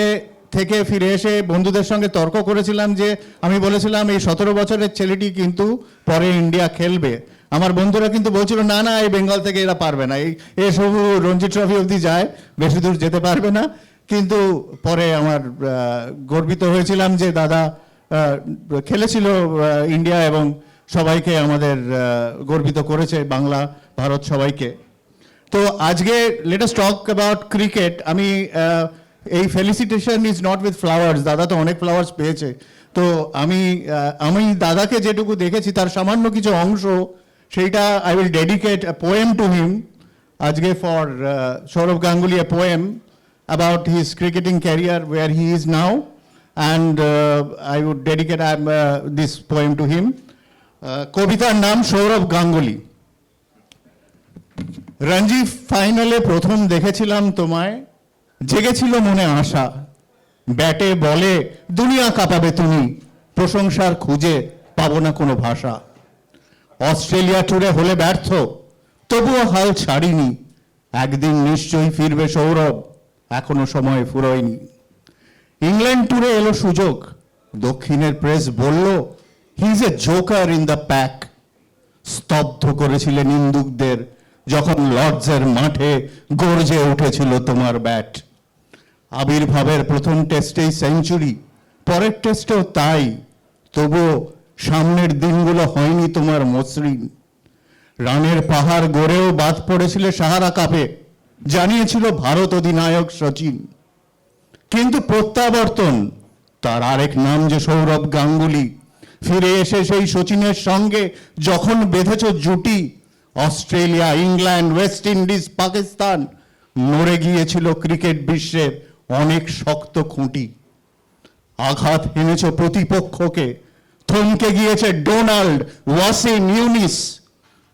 Speaker 7: থেকে ফিরে এসে বন্ধুদের সঙ্গে তর্ক করেছিলাম যে আমি বলেছিলাম এই 17 বছরের ছেলেটি কিন্তু পরে ইন্ডিয়া খেলবে। আমার বন্ধুরা কিন্তু বলছিল না না এই বেঙ্গল থেকে এরা পারবে না, এই সব রঞ্জি ট্রফি অবধি যায়, বেশি দূর যেতে পারবে না। কিন্তু পরে আমার গর্বিত হয়েছিলাম যে দাদা খেলেছিল ইন্ডিয়া এবং সবাইকে আমাদের গর্বিত করেছে, বাংলা ভারত সবাইকে। তো আজকে let us talk about cricket. আমি এই felicitation is not with flowers, দাদা তো অনেক ফ্লাওয়ার্স পেয়েছে। তো আমি দাদাকে যেটুকু দেখেছি তার সামান্য কিছু অংশ, সেইটা I will dedicate a poem to him আজকে for Sourav Ganguly, a poem about his cricketing career where he is now, and I would dedicate this poem to him. কবিতার নাম সৌরভ গাঙ্গুলি। রঞ্জি ফাইনালে প্রথম দেখেছিলাম তোমায়, জেগেছিল মনে আশা, ব্যাটে বলে দুনিয়া কাঁপাবে তুমি, প্রশংসার খুঁজে পাবো না কোনো ভাষা। অস্ট্রেলিয়া ট্যুরে হলে ব্যর্থ, তবুও হাল ছাড়িনি, একদিন নিশ্চয়ই ফিরবে সৌরভ, এখনো সময় ফুরোয়নি। ইংল্যান্ড ট্যুরে এলো সুযোগ, দক্ষিণের প্রেস বলল he is a Joker in the pack. স্তব্ধ করেছিলেন নিন্দুকদের যখন লর্ডসের মাঠে গর্জে উঠেছিল তোমার ব্যাট। আবির্ভাবের প্রথম টেস্টেই সেঞ্চুরি, পরের টেস্টেও তাই, তবুও সামনের দিনগুলো হয়নি তোমার মসৃণ। রানের পাহাড় গড়েও বাদ পড়েছিল সাহারা কাপে, জানিয়েছিল ভারত অধিনায়ক সচিন। কিন্তু প্রত্যাবর্তন, তার আরেক নাম যে সৌরভ গাঙ্গুলি। ফিরে এসে সেই সচিনের সঙ্গে যখন বেঁধেছ জুটি, Australia, England, West Indies, Pakistan, নড়ে গিয়েছিল ক্রিকেট বিশ্বের অনেক শক্ত খুঁটি। আঘাত হেনেছ প্রতিপক্ষকে, থমকে গিয়েছে ডোনাল্ড, ওয়াসিম, ইউনিস।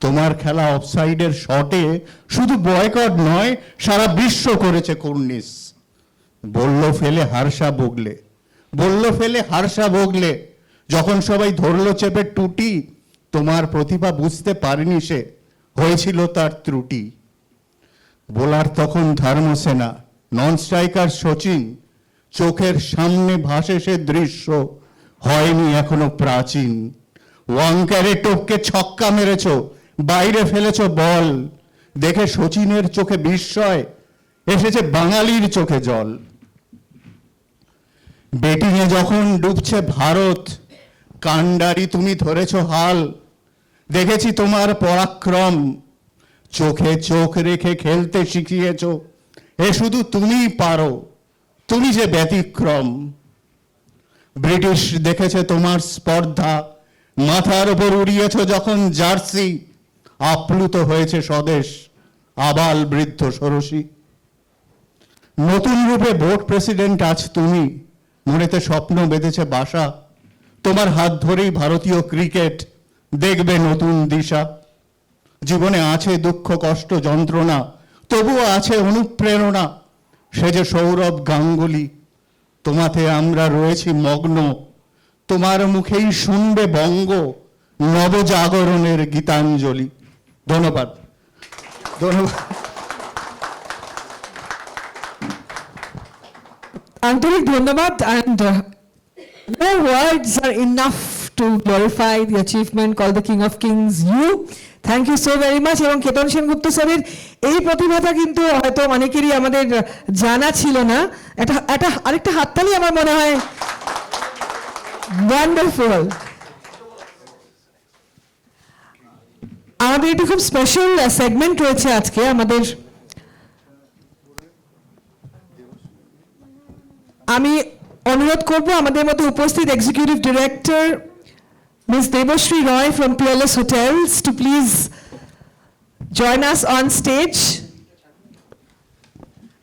Speaker 7: তোমার খেলা অফসাইডের শটে শুধু বয়কট নয়, সারা বিশ্ব করেছে কুর্নিশ। বলল ফেলে হারসা বগলে, যখন সবাই ধরলো চেপে টুটি, তোমার প্রতিভা বুঝতে পারেনি সে, হয়েছিল তার ত্রুটি। বোলার তখন ধর্মসেনা, নন স্ট্রাইকার সচিন, চোখের সামনে ভাসে সে দৃশ্য, হয়নি এখনো প্রাচীন। ওয়াঙ্কারে টপকে ছক্কা মেরেছ, বাইরে ফেলেছ বল, দেখে সচিনের চোখে বিস্ময়, এসেছে বাঙালির চোখে জল। ব্যাটিংয়ে যখন ডুবছে ভারত, কান্ডারি তুমি ধরেছ হাল, দেখেছি তোমার পরাক্রম, চোখে চোখ রেখে খেলতে শিখিয়েছ, এ শুধু তুমিই পারো, তুমি যে ব্যতিক্রম। ব্রিটিশ দেখেছে তোমার স্পর্ধা, মাথার উপর উড়িয়েছ যখন জার্সি, আপ্লুত হয়েছে স্বদেশ, আবাল বৃদ্ধ ষোড়শী। নতুন রূপে বোর্ড প্রেসিডেন্ট আজ তুমি, মনেতে স্বপ্ন বেঁধেছে বাসা, তোমার হাত ধরেই ভারতীয় ক্রিকেট দেখবে নতুন দিশা। জীবনে আছে দুঃখ কষ্ট যন্ত্রণা, তবুও আছে অনুপ্রেরণা, সে যে সৌরভ গাঙ্গুলি। তোমাতে আমরা রয়েছি মগ্ন, তোমার মুখেই শুনবে বঙ্গ, নবজাগরণের গীতাঞ্জলি। ধন্যবাদ।
Speaker 4: আন্তরিক ধন্যবাদ, and no words are enough to glorify the achievement called the King of Kings, you. Thank you so very much. এবং কেতন সেনগুপ্ত স্যারের এই প্রতিভাটা কিন্তু হয়তো অনেকেরই আমাদের জানা ছিল না। এটা আরেকটা হাততালি আমার মনে হয় ওয়ান্ডারফুল। আমাদের একটু খুব স্পেশাল সেগমেন্ট রয়েছে আজকে। আমি অনুরোধ করব আমাদের মধ্যে উপস্থিত executive director Ms. Debashri Roy from Peerless Hotels to please join us on stage.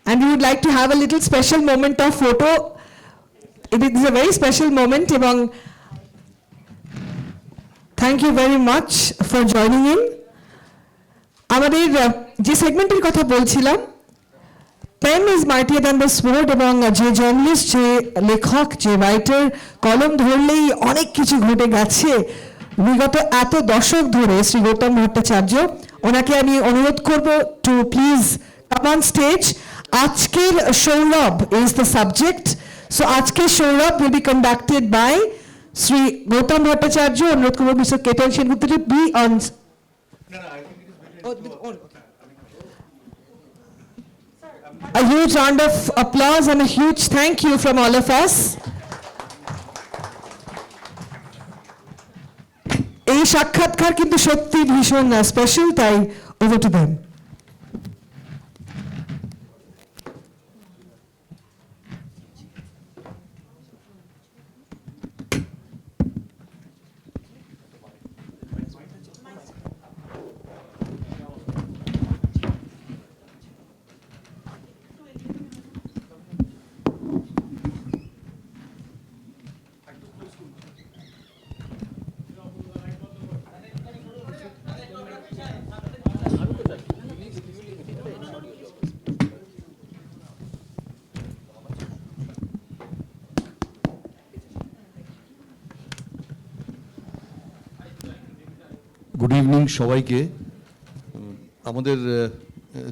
Speaker 4: And we would like to have a little special moment of photo. It is a very special moment. এবং thank you very much for joining in. আমাদের যে সেগমেন্টের কথা বলছিলাম, pen is mightier than the sword, এবং যে journalist, যে লেখক, যে রাইটার, কলম ধরলেই অনেক কিছু ঘটে গেছে বিগত এত দশক ধরে, শ্রী গৌতম ভট্টাচার্য, ওনাকে আমি অনুরোধ করব to please come on stage. আজকের Sourav is the subject, so আজকের Sourav will be conducted by Shri Gautam Bhattacharya. অনুরোধ করব mister Ketan Sengupta to be on. A huge round of applause and a huge thank you from all of us. এই সাক্ষাৎকার কিন্তু সত্যি ভীষণ special, তাই over to them.
Speaker 9: Good evening সবাইকে। আমাদের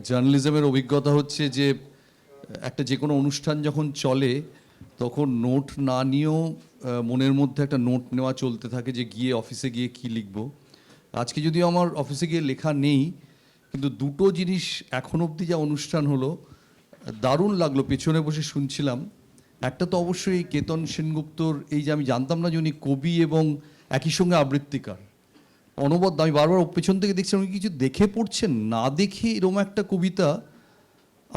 Speaker 9: জার্নালিজমের অভিজ্ঞতা হচ্ছে যে একটা যে কোনো অনুষ্ঠান যখন চলে তখন নোট না নিয়েও মনের মধ্যে একটা নোট নেওয়া চলতে থাকে যে গিয়ে অফিসে গিয়ে কী লিখব। আজকে যদিও আমার অফিসে গিয়ে লেখা নেই, কিন্তু দুটো জিনিস এখন অবধি যা অনুষ্ঠান হলো দারুণ লাগলো, পেছনে বসে শুনছিলাম। একটা তো অবশ্যই কেতন সেনগুপ্তর, এই যে আমি জানতাম না যে উনি কবি এবং একই সঙ্গে আবৃত্তিকার, অনবদ্য। আমি বারবার পেছন থেকে দেখছিলাম উনি কিছু দেখে পড়ছেন, না দেখে এরকম একটা কবিতা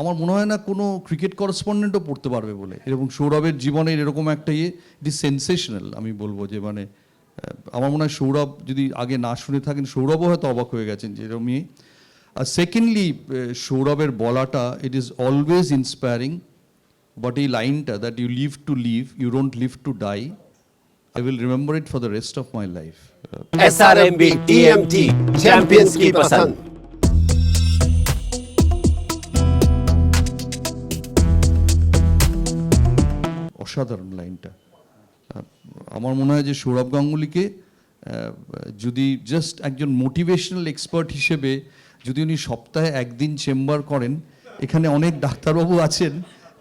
Speaker 9: আমার মনে হয় না কোনো ক্রিকেট করেসপন্ডেন্টও পড়তে পারবে বলে। এবং সৌরভের জীবনের এরকম একটা ইট ইজ সেন্সেশনাল। আমি বলবো যে মানে আমার মনে হয় সৌরভ যদি আগে না শুনে থাকেন, সৌরভও হয়তো অবাক হয়ে গেছেন যে এরকম ইয়ে। আর সেকেন্ডলি সৌরভের বলাটা, it is always inspiring. But এই লাইনটা, that you live to live, you don't live to die, I will remember it for the rest of my life.
Speaker 2: SRMB TMT champions की पसंद।
Speaker 9: অসাধারণ লাইনটা। আমার মনে হয় যে সৌরভ গাঙ্গুলিকে যদি জাস্ট একজন মোটিভেশনাল এক্সপার্ট হিসেবে যদি উনি সপ্তাহে একদিন চেম্বার করেন, এখানে অনেক ডাক্তারবাবু আছেন,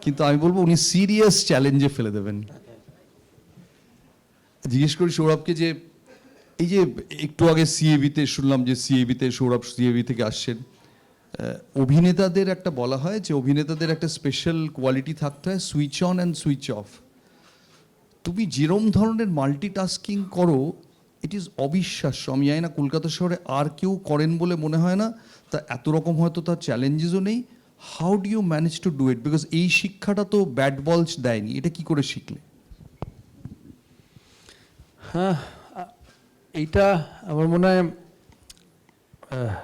Speaker 9: কিন্তু আমি বলবো উনি সিরিয়াস চ্যালেঞ্জে ফেলে দেবেন। জিজ্ঞেস করি সৌরভকে যে এই যে একটু আগে সিএবিতে শুনলাম যে সৌরভ সিএবি থেকে আসছেন। অভিনেতাদের একটা বলা হয় যে অভিনেতাদের একটা স্পেশাল কোয়ালিটি থাকতে হয়, switch on and switch off. তুমি যেরম ধরনের মাল্টিটাস্কিং করো, ইট ইজ অবিশ্বাস্য। আমি জানি না কলকাতা শহরে আর কেউ করেন বলে মনে হয় না। তা এত রকম হয়তো তার চ্যালেঞ্জেসও নেই। How do you manage to do it? Because এই শিক্ষাটা তো ব্যাট বলস দেয়নি, এটা কি করে শিখলে?
Speaker 8: হ্যাঁ, এইটা আমার মনে হয়,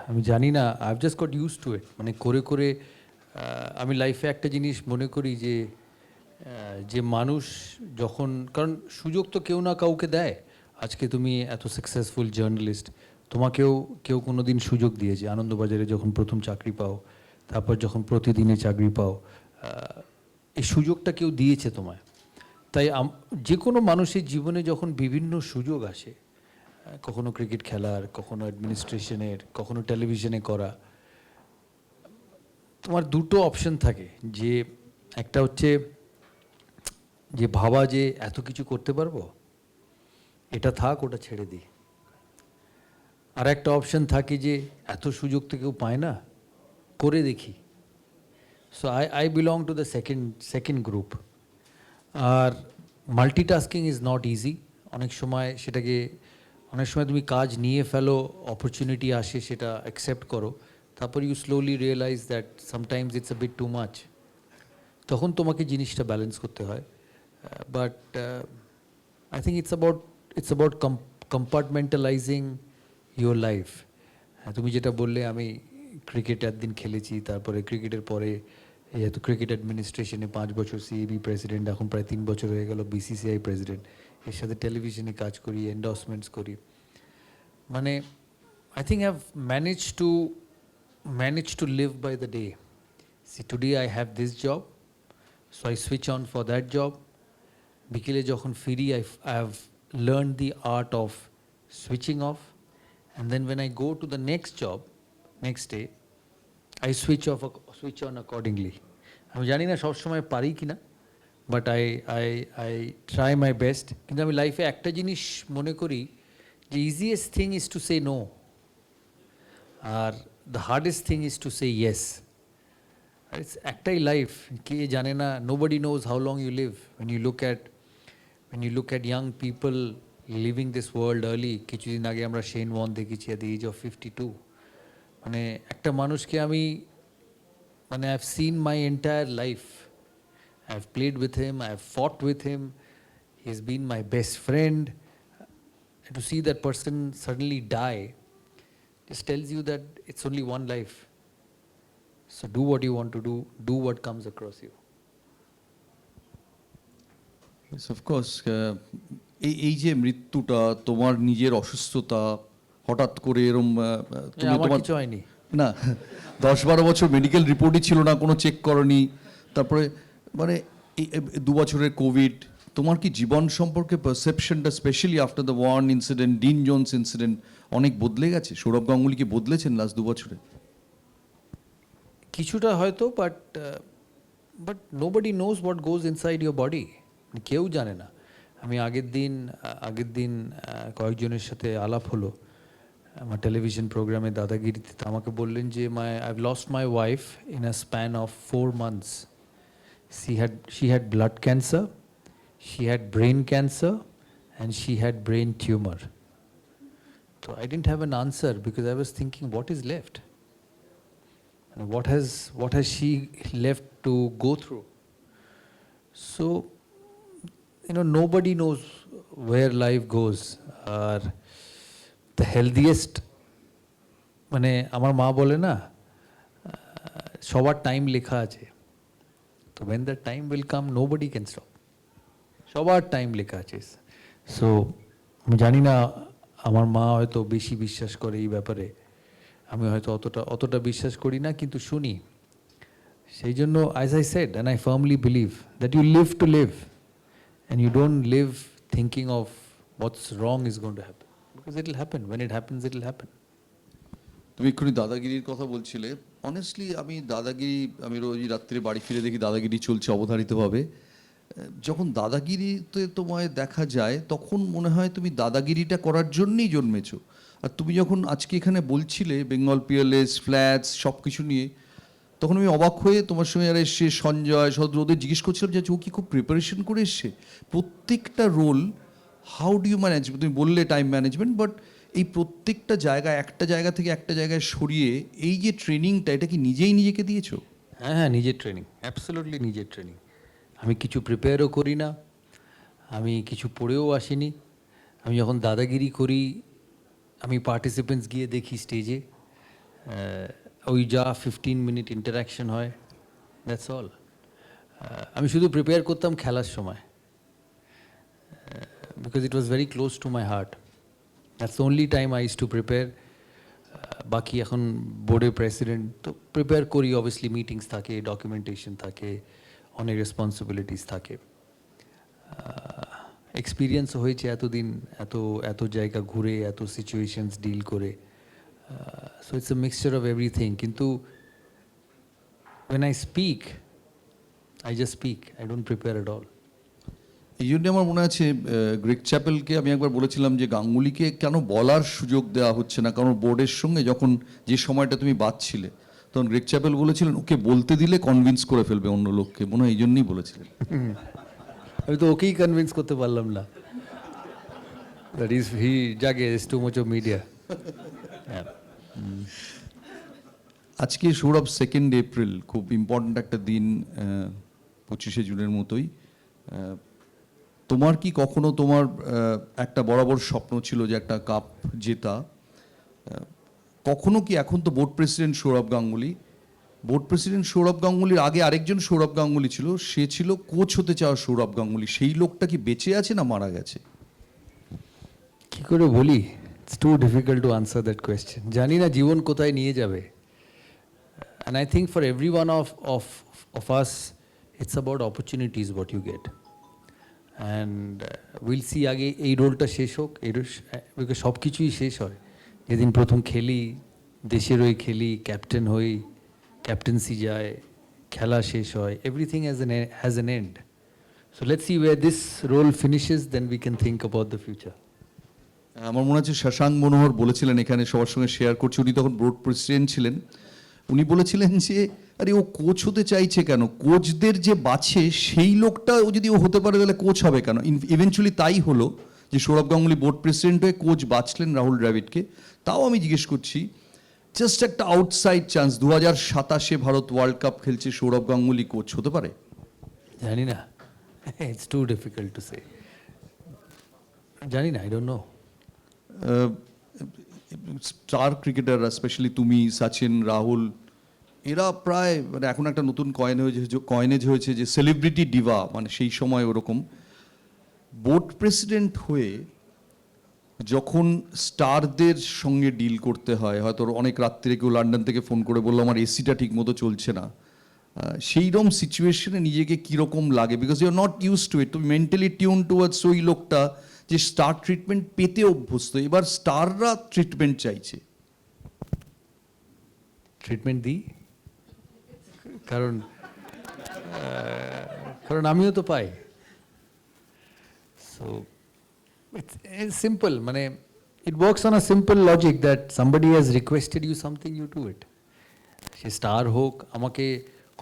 Speaker 8: আমি জানি না, I have just got use to it. মানে করে করে আমি লাইফে একটা জিনিস মনে করি যে যে মানুষ যখন, কারণ সুযোগ তো কেউ না কাউকে দেয়। আজকে তুমি এত সাকসেসফুল জার্নালিস্ট, তোমাকেও কেউ কোনো দিন সুযোগ দিয়েছে। আনন্দবাজারে যখন প্রথম চাকরি পাও, তারপর যখন প্রতিদিনে চাকরি পাও, এই সুযোগটা কেউ দিয়েছে তোমায়। তাই যে কোনো মানুষের জীবনে যখন বিভিন্ন সুযোগ আসে, কখনো ক্রিকেট খেলার, কখনো অ্যাডমিনিস্ট্রেশনের, কখনো টেলিভিশনে করা, তোমার দুটো অপশন থাকে। যে একটা হচ্ছে যে ভাবা যে এত কিছু করতে পারবো, এটা থাক, ওটা ছেড়ে দিই। আর একটা অপশন থাকে যে এত সুযোগ তো কেউ পায় না, করে দেখি। So I belong to the second group. আর মাল্টিটাস্কিং ইজ নট ইজি। অনেক সময় তুমি কাজ নিয়ে ফেলো, অপরচুনিটি আসে, সেটা অ্যাকসেপ্ট করো, তারপর you slowly realise that sometimes it's a bit too much. তখন তোমাকে জিনিসটা ব্যালেন্স করতে হয়। But I think it's about compartmentalising your life. তুমি যেটা বললে, আমি ক্রিকেট একদিন খেলেছি, তারপরে ক্রিকেটের পরে যেহেতু ক্রিকেট অ্যাডমিনিস্ট্রেশনে 5 বছর সিএবি প্রেসিডেন্ট, এখন প্রায় 3 বছর হয়ে গেল বিসিসিআই প্রেসিডেন্ট, এর সাথে টেলিভিশনে কাজ করি, এন্ডোর্সমেন্টস করি। মানে I think I've managed to live by the day. See, today I have this job, so I switch on for that job. বিকেলে যখন ফিরি I have learned the art of switching off, and then when I go to the next job, next day, I switch on accordingly. আমি জানি না সবসময় পারি কিনা, but I try my best. কিন্তু আমি লাইফে একটা জিনিস মনে করি যে easiest thing is to say no, আর the hardest thing is to say yes. It's একটাই লাইফ, কে জানে না, nobody knows how long you live. when you look at young people living this world early, কিছুদিন আগে আমরা Shane Warne দেখেছি at the age of 52। মানে একটা মানুষকে আমি মানে I have seen my entire life, I have played with him, I have fought with him, he has been my best friend. And to see that person suddenly die just tells you that it's only one life. So do what you want to do what comes across you.
Speaker 9: Yes, of course. এই যে মৃত্যুটা, তোমার নিজের অসুস্থতা, হঠাৎ করে এরম তুমি
Speaker 8: আমার
Speaker 9: তোমার
Speaker 8: কিছু হয়নি
Speaker 9: না 10-12 বছর মেডিকেল রিপোর্টই ছিল না, কোনো চেক করনি, তারপরে মানে 2 বছরের কোভিড, তোমার কি জীবন সম্পর্কে পারসেপশনটা specially after the Warne incident, Dean Jones incident অনেক বদলে গেছে? সৌরভ গাঙ্গুলি কি বদলেছেন লাস্ট 2 বছরে?
Speaker 8: কিছুটা হয়তো, but nobody knows what goes inside your body. কেউ জানে না। আমি আগের দিন কয়েকজনের সাথে আলাপ হলো আমার টেলিভিশন প্রোগ্রামে দাদাগিরিতে, আমাকে বললেন যে I have lost my wife in a span of 4 months. She had blood cancer, she had brain cancer, and she had brain tumor. So I didn't have an answer because I was thinking, what is left? And what has she left to go through? So, nobody knows where life goes. The healthiest, মানে আমার মা বলে না, সবার time লেখা আছে। তো when that time will come, nobody can stop. সবার টাইম লেখা আছে। সো আমি জানি না, আমার মা হয়তো বেশি বিশ্বাস করে এই ব্যাপারে, আমি হয়তো অতটা বিশ্বাস করি না, কিন্তু শুনি। সেই জন্য as I said, and I firmly believe that you live to live, and you don't live thinking of what's wrong is going to happen, because it will happen. When it happens, it will happen.
Speaker 9: তুমি এক্ষুনি দাদাগিরির কথা বলছিলে। Honestly আমি রোজ রাত্রে বাড়ি ফিরে দেখি দাদাগিরি চলছে অবধারিতভাবে। যখন দাদাগিরিতে তোমায় দেখা যায় তখন মনে হয় তুমি দাদাগিরিটা করার জন্যই জন্মেছো। আর তুমি যখন আজকে এখানে বলছিলে বেঙ্গল পিয়ারলেস, ফ্ল্যাটস সব কিছু নিয়ে, তখন আমি অবাক হয়ে তোমার সঙ্গে আর এসছে সঞ্জয়, সদর, ওদের জিজ্ঞেস করছিলাম যে ও কি খুব প্রিপারেশন করে এসছে প্রত্যেকটা role. How do you manage? তুমি বললে টাইম ম্যানেজমেন্ট, বাট এই প্রত্যেকটা জায়গায়, একটা জায়গা থেকে একটা জায়গায় সরিয়ে এই যে ট্রেনিংটা, এটা কি নিজেই নিজেকে দিয়েছো?
Speaker 8: হ্যাঁ, নিজের ট্রেনিং, অ্যাবসলিউটলি নিজের ট্রেনিং। আমি কিছু প্রিপেয়ারও করি না, আমি কিছু পড়েও আসিনি। আমি যখন দাদাগিরি করি, আমি পার্টিসিপেন্টস গিয়ে দেখি স্টেজে, ওই যা 15 মিনিট ইন্টারাকশন হয়, দ্যাটস অল। আমি শুধু প্রিপেয়ার করতাম খেলার সময়, because it was very close to my heart. That's the only time I use to prepare. বাকি এখন বোর্ডের প্রেসিডেন্ট, তো প্রিপেয়ার করি, অবভিয়াসলি মিটিংস থাকে, ডকুমেন্টেশন থাকে, অনেক রেসপন্সিবিলিটিস থাকে। এক্সপিরিয়েন্সও হয়েছে এতদিন, এত জায়গা ঘুরে, এত সিচুয়েশনস ডিল করে। So it's a mixture of everything. কিন্তু when I speak, I just speak. I don't prepare at all.
Speaker 9: এই জন্য আমার মনে আছে গ্রেগ চ্যাপেলকে আমি একবার বলেছিলাম যে গাঙ্গুলিকে কেন বলার সুযোগ দেওয়া হচ্ছে না, কারণ বোর্ডের সঙ্গে যখন যে সময়টা তুমি বাঁচছিলে তখন গ্রেগ চ্যাপেল বলেছিলেন ওকে বলতে দিলে কনভিন্স করে ফেলবে অন্য লোককে, মনে হয় এই জন্যই বলেছিলেন।
Speaker 8: আমি তো ওকেই কনভিন্স করতে পারলাম না। দ্যাট ইজ হি জাগে is too much of media.
Speaker 9: আজকে সৌরভ 2nd এপ্রিল, খুব ইম্পর্ট্যান্ট একটা দিন, 25শে জুনের মতোই। তোমার কি কখনো তোমার একটা বরাবর স্বপ্ন ছিল যে একটা কাপ জেতা? কখনো কি, এখন তো বোর্ড প্রেসিডেন্ট সৌরভ গাঙ্গুলির আগে আরেকজন সৌরভ গাঙ্গুলি ছিল, সে ছিল কোচ হতে চাওয়া সৌরভ গাঙ্গুলি, সেই লোকটা কি বেঁচে আছে না মারা গেছে?
Speaker 8: কি করে বলি, It's too difficult to answer that question. জানি না জীবন কোথায় নিয়ে যাবে. And I think for every one of us, it's about opportunities what you get. And we'll see আগে এই রোলটা শেষ হোক, because সব কিছুই শেষ হয়. যেদিন প্রথম খেলি, দেশের হয়ে খেলি, ক্যাপ্টেন হই, ক্যাপ্টেন্সি যায়, খেলা শেষ হয়. Everything has an end. So let's see where this role finishes, then we can think about the future.
Speaker 9: আমার মনে হচ্ছে শশাঙ্ক মনোহর বলেছিলেন এখানে সবার সঙ্গে শেয়ার করছি, উনি তখন বোর্ড প্রেসিডেন্ট ছিলেন, উনি বলেছিলেন যে আরে ও কোচ হতে চাইছে কেন, কোচদের যে বাছে সেই লোকটা ও যদি ও হতে পারে তাহলে কোচ হবে কেন। ইভেনচুয়ালি তাই হলো যে সৌরভ গাঙ্গুলি বোর্ড প্রেসিডেন্ট হয়ে কোচ বাছলেন রাহুল দ্রাবিড়কে। তাও আমি জিজ্ঞেস করছি, জাস্ট একটা আউটসাইড চান্স, 2027-এ ভারত ওয়ার্ল্ড কাপ খেলছে, সৌরভ গাঙ্গুলি কোচ হতে পারে?
Speaker 8: জানি না, it's too difficult to say. জানি না, I don't know.
Speaker 9: Star cricketer specially তুমি, সচিন, রাহুল, এরা প্রায় মানে এখন একটা নতুন কয়েনেজ হয়েছে যে সেলিব্রিটি ডিভা, মানে সেই সময় ওরকম বোর্ড প্রেসিডেন্ট হয়ে যখন স্টারদের সঙ্গে ডিল করতে হয়, হয়তো অনেক রাত্রে কেউ লন্ডন থেকে ফোন করে বললো আমার এসিটা ঠিক মতো চলছে না, সেইরকম সিচুয়েশনে নিজেকে কীরকম লাগে? Because you are not use to it, তুমি মেন্টালি টিউন টুয়ার্ডস ওই লোকটা যে স্টার ট্রিটমেন্ট পেতে অভ্যস্ত, এবার স্টাররা ট্রিটমেন্ট চাইছে।
Speaker 8: ট্রিটমেন্ট দিই, কারণ আমিও তো পাই। সো it's simple, মানে it works on a simple logic that somebody has requested you something, you do it. Say star হোক, আমাকে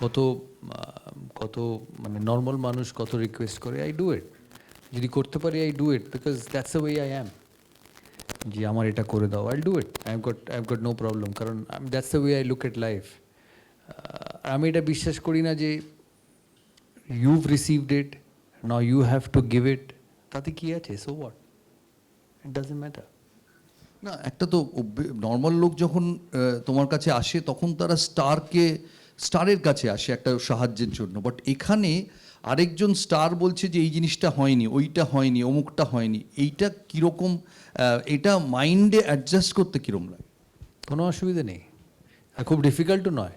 Speaker 8: কত মানে নর্মাল মানুষ কত রিকোয়েস্ট করে, আই ডু ইট। যদি করতে পারি I do it, because that's the way I am. যে আমার এটা করে দাও, I do it, I have got no problem, কারণ that's the way I look at life. আমি এটা বিশ্বাস করি না যে you've received it, now you have to give it, তাতে কি আছে, so what, it doesn't matter.
Speaker 9: না, একটা তো নর্মাল লোক যখন তোমার কাছে আসে তখন তারা স্টারের কাছে আসে একটা সাহায্যের জন্য, বাট এখানে আরেকজন স্টার বলছে যে এই জিনিসটা হয়নি, ওইটা হয়নি, অমুকটা হয়নি, এইটা কীরকম, এটা মাইন্ডে অ্যাডজাস্ট করতে কীরকম লাগে?
Speaker 8: কোনো অসুবিধা নেই, আর খুব ডিফিকাল্টও নয়,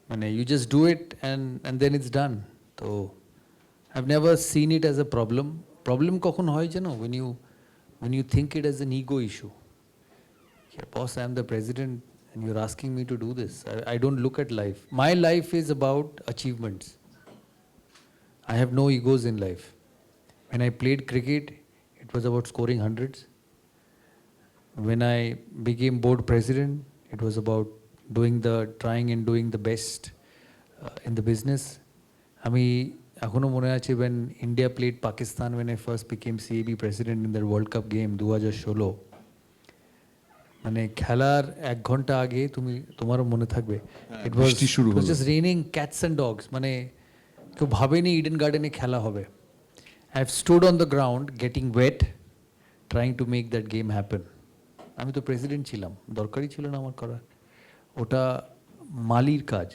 Speaker 8: মানে you just do it and then it's done. তো I have never seen it as a problem কখন হয় যেন, when you think it as an ego issue. Yeah, boss, I am the president and you're asking me to do this. I don't look at life. My life is about achievements. I have no egos in life. When I played cricket, it was about scoring hundreds. When I became board president, it was about trying and doing the best in the business. আমি এখনো মনে আছে when India played Pakistan, when I first became CAB president in their World Cup game 2016, মানে খেলার 1 ঘন্টা আগে তোমারও মনে থাকবে, it was just raining cats and dogs, মানে কেউ ভাবেনি ইডেন গার্ডেনে খেলা হবে। I have stood on the ground getting wet trying to make that game happen. আমি তো প্রেসিডেন্ট ছিলাম, দরকারই ছিল না আমার করার, ওটা মালির কাজ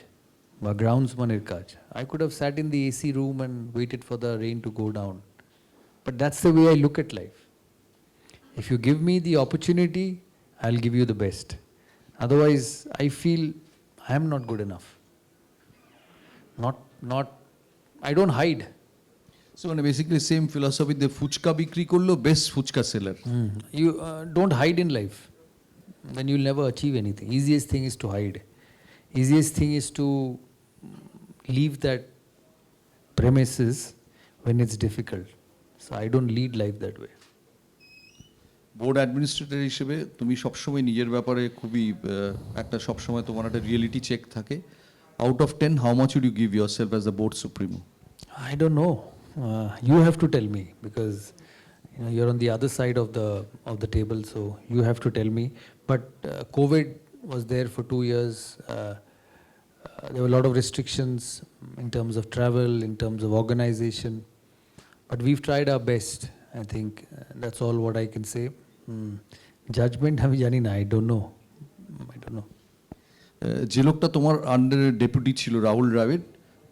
Speaker 8: বা গ্রাউন্ডসম্যানের কাজ। I could have sat in the AC room and waited for the rain to go down. But that's the way I look at life. If you give me the opportunity, I'll give you the best. Otherwise, I feel I am not good enough. I don't hide.
Speaker 9: So basically same philosophy, the phuchka বিক্রি করলো best phuchka seller.
Speaker 8: You don't hide in life, then you'll never achieve anything. Easiest thing is to hide. Easiest thing is to leave that premises when it's difficult. So I don't lead life that way.
Speaker 9: Board administrator হিসেবে তুমি সবসময় নিজের ব্যাপারে খুবই একটা সবসময় তোমার একটা রিয়েলিটি চেক থাকে। Out of 10, how much would you give yourself as the board supremo?
Speaker 8: I don't know. You have to tell me, because you're on the other side of the table, so you have to tell me. But COVID was there for 2 years. There were a lot of restrictions in terms of travel, in terms of organization. But we've tried our best. I think that's all what I can say. Judgment, আমি জানি না, I don't know.
Speaker 9: যে লোকটা তোমার under deputy ছিল রাহুল দ্রাবিড়,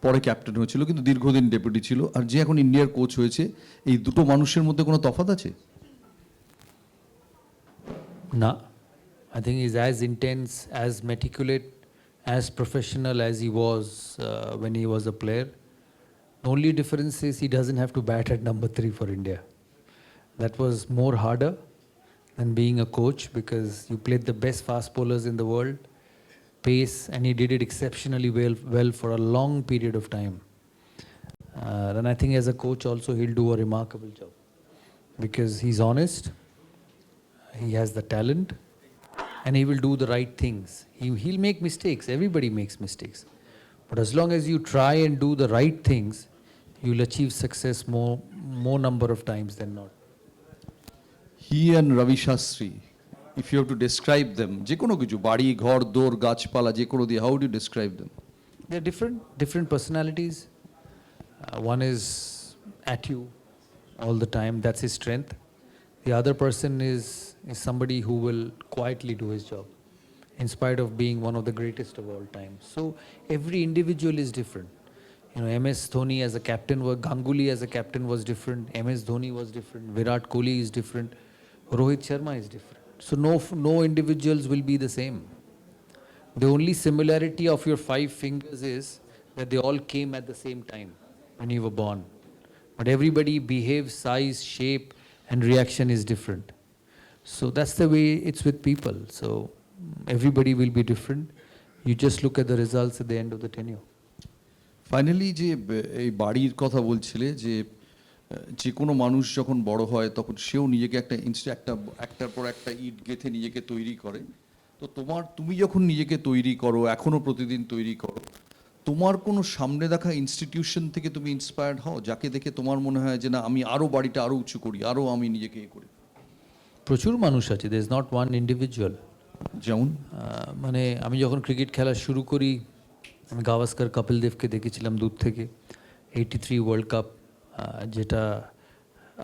Speaker 9: পরে captain হয়েছিল কিন্তু দীর্ঘদিন ডেপুটি ছিল, আর যে এখন ইন্ডিয়ার কোচ হয়েছে, এই দুটো মানুষের মধ্যে কোনো তফাৎ আছে?
Speaker 8: No, I think he's as intense, as meticulous, as professional as he was when he was a player. The only difference is he doesn't have to bat at number 3 for India. That was more harder than being a coach because you played the best fast bowlers in the world, pace, and he did it exceptionally well for a long period of time. And I think as a coach also he'll do a remarkable job because he's honest, he has the talent, and he will do the right things. He'll make mistakes. Everybody makes mistakes. But as long as you try and do the right things, you'll achieve success more number of times than not.
Speaker 9: He and Ravi Shastri, if you have to describe them, যে কোনো কিছু বাড়ি ঘর দোর গাছপালা যে কোনো দিয়ে, how would you describe them?
Speaker 8: They're different personalities. One is at you all the time. That's his strength. The other person is somebody who will quietly do his job in spite of being one of the greatest of all time. So every individual is different. You know, MS Dhoni as a captain, Ganguly as a captain was different. MS Dhoni was different. Virat Kohli is different. Rohit Sharma is different. So no individuals will be the same. The only similarity of your 5 fingers is that they all came at the same time when you were born. But everybody behaves, size, shape, and reaction is different. So that's the way it's with people. So everybody will be different. You just look at the results at the end of the tenure.
Speaker 9: Finally যে এই বাড়ির কথা বলছিলে যে যে কোনো মানুষ যখন বড় হয় তখন সেও নিজেকে একটার পর একটা ইট গেঁথে নিজেকে তৈরি করে। তো তুমি যখন নিজেকে তৈরি করো, এখনো প্রতিদিন তৈরি করো, তোমার কোনো সামনে দেখা ইনস্টিটিউশন থেকে তুমি ইন্সপায়ার্ড হও যাকে দেখে তোমার মনে হয় যে না আমি আরো বাড়িটা আরো উঁচু করি, আরো আমি নিজেকে করি?
Speaker 8: প্রচুর মানুষ আছে, there is not one individual.
Speaker 9: যেমন
Speaker 8: মানে আমি যখন ক্রিকেট খেলা শুরু করি, আমি গাভাস্কর কপিল দেবকে দেখেছিলাম দূর থেকে, 83 ওয়ার্ল্ড কাপ, যেটা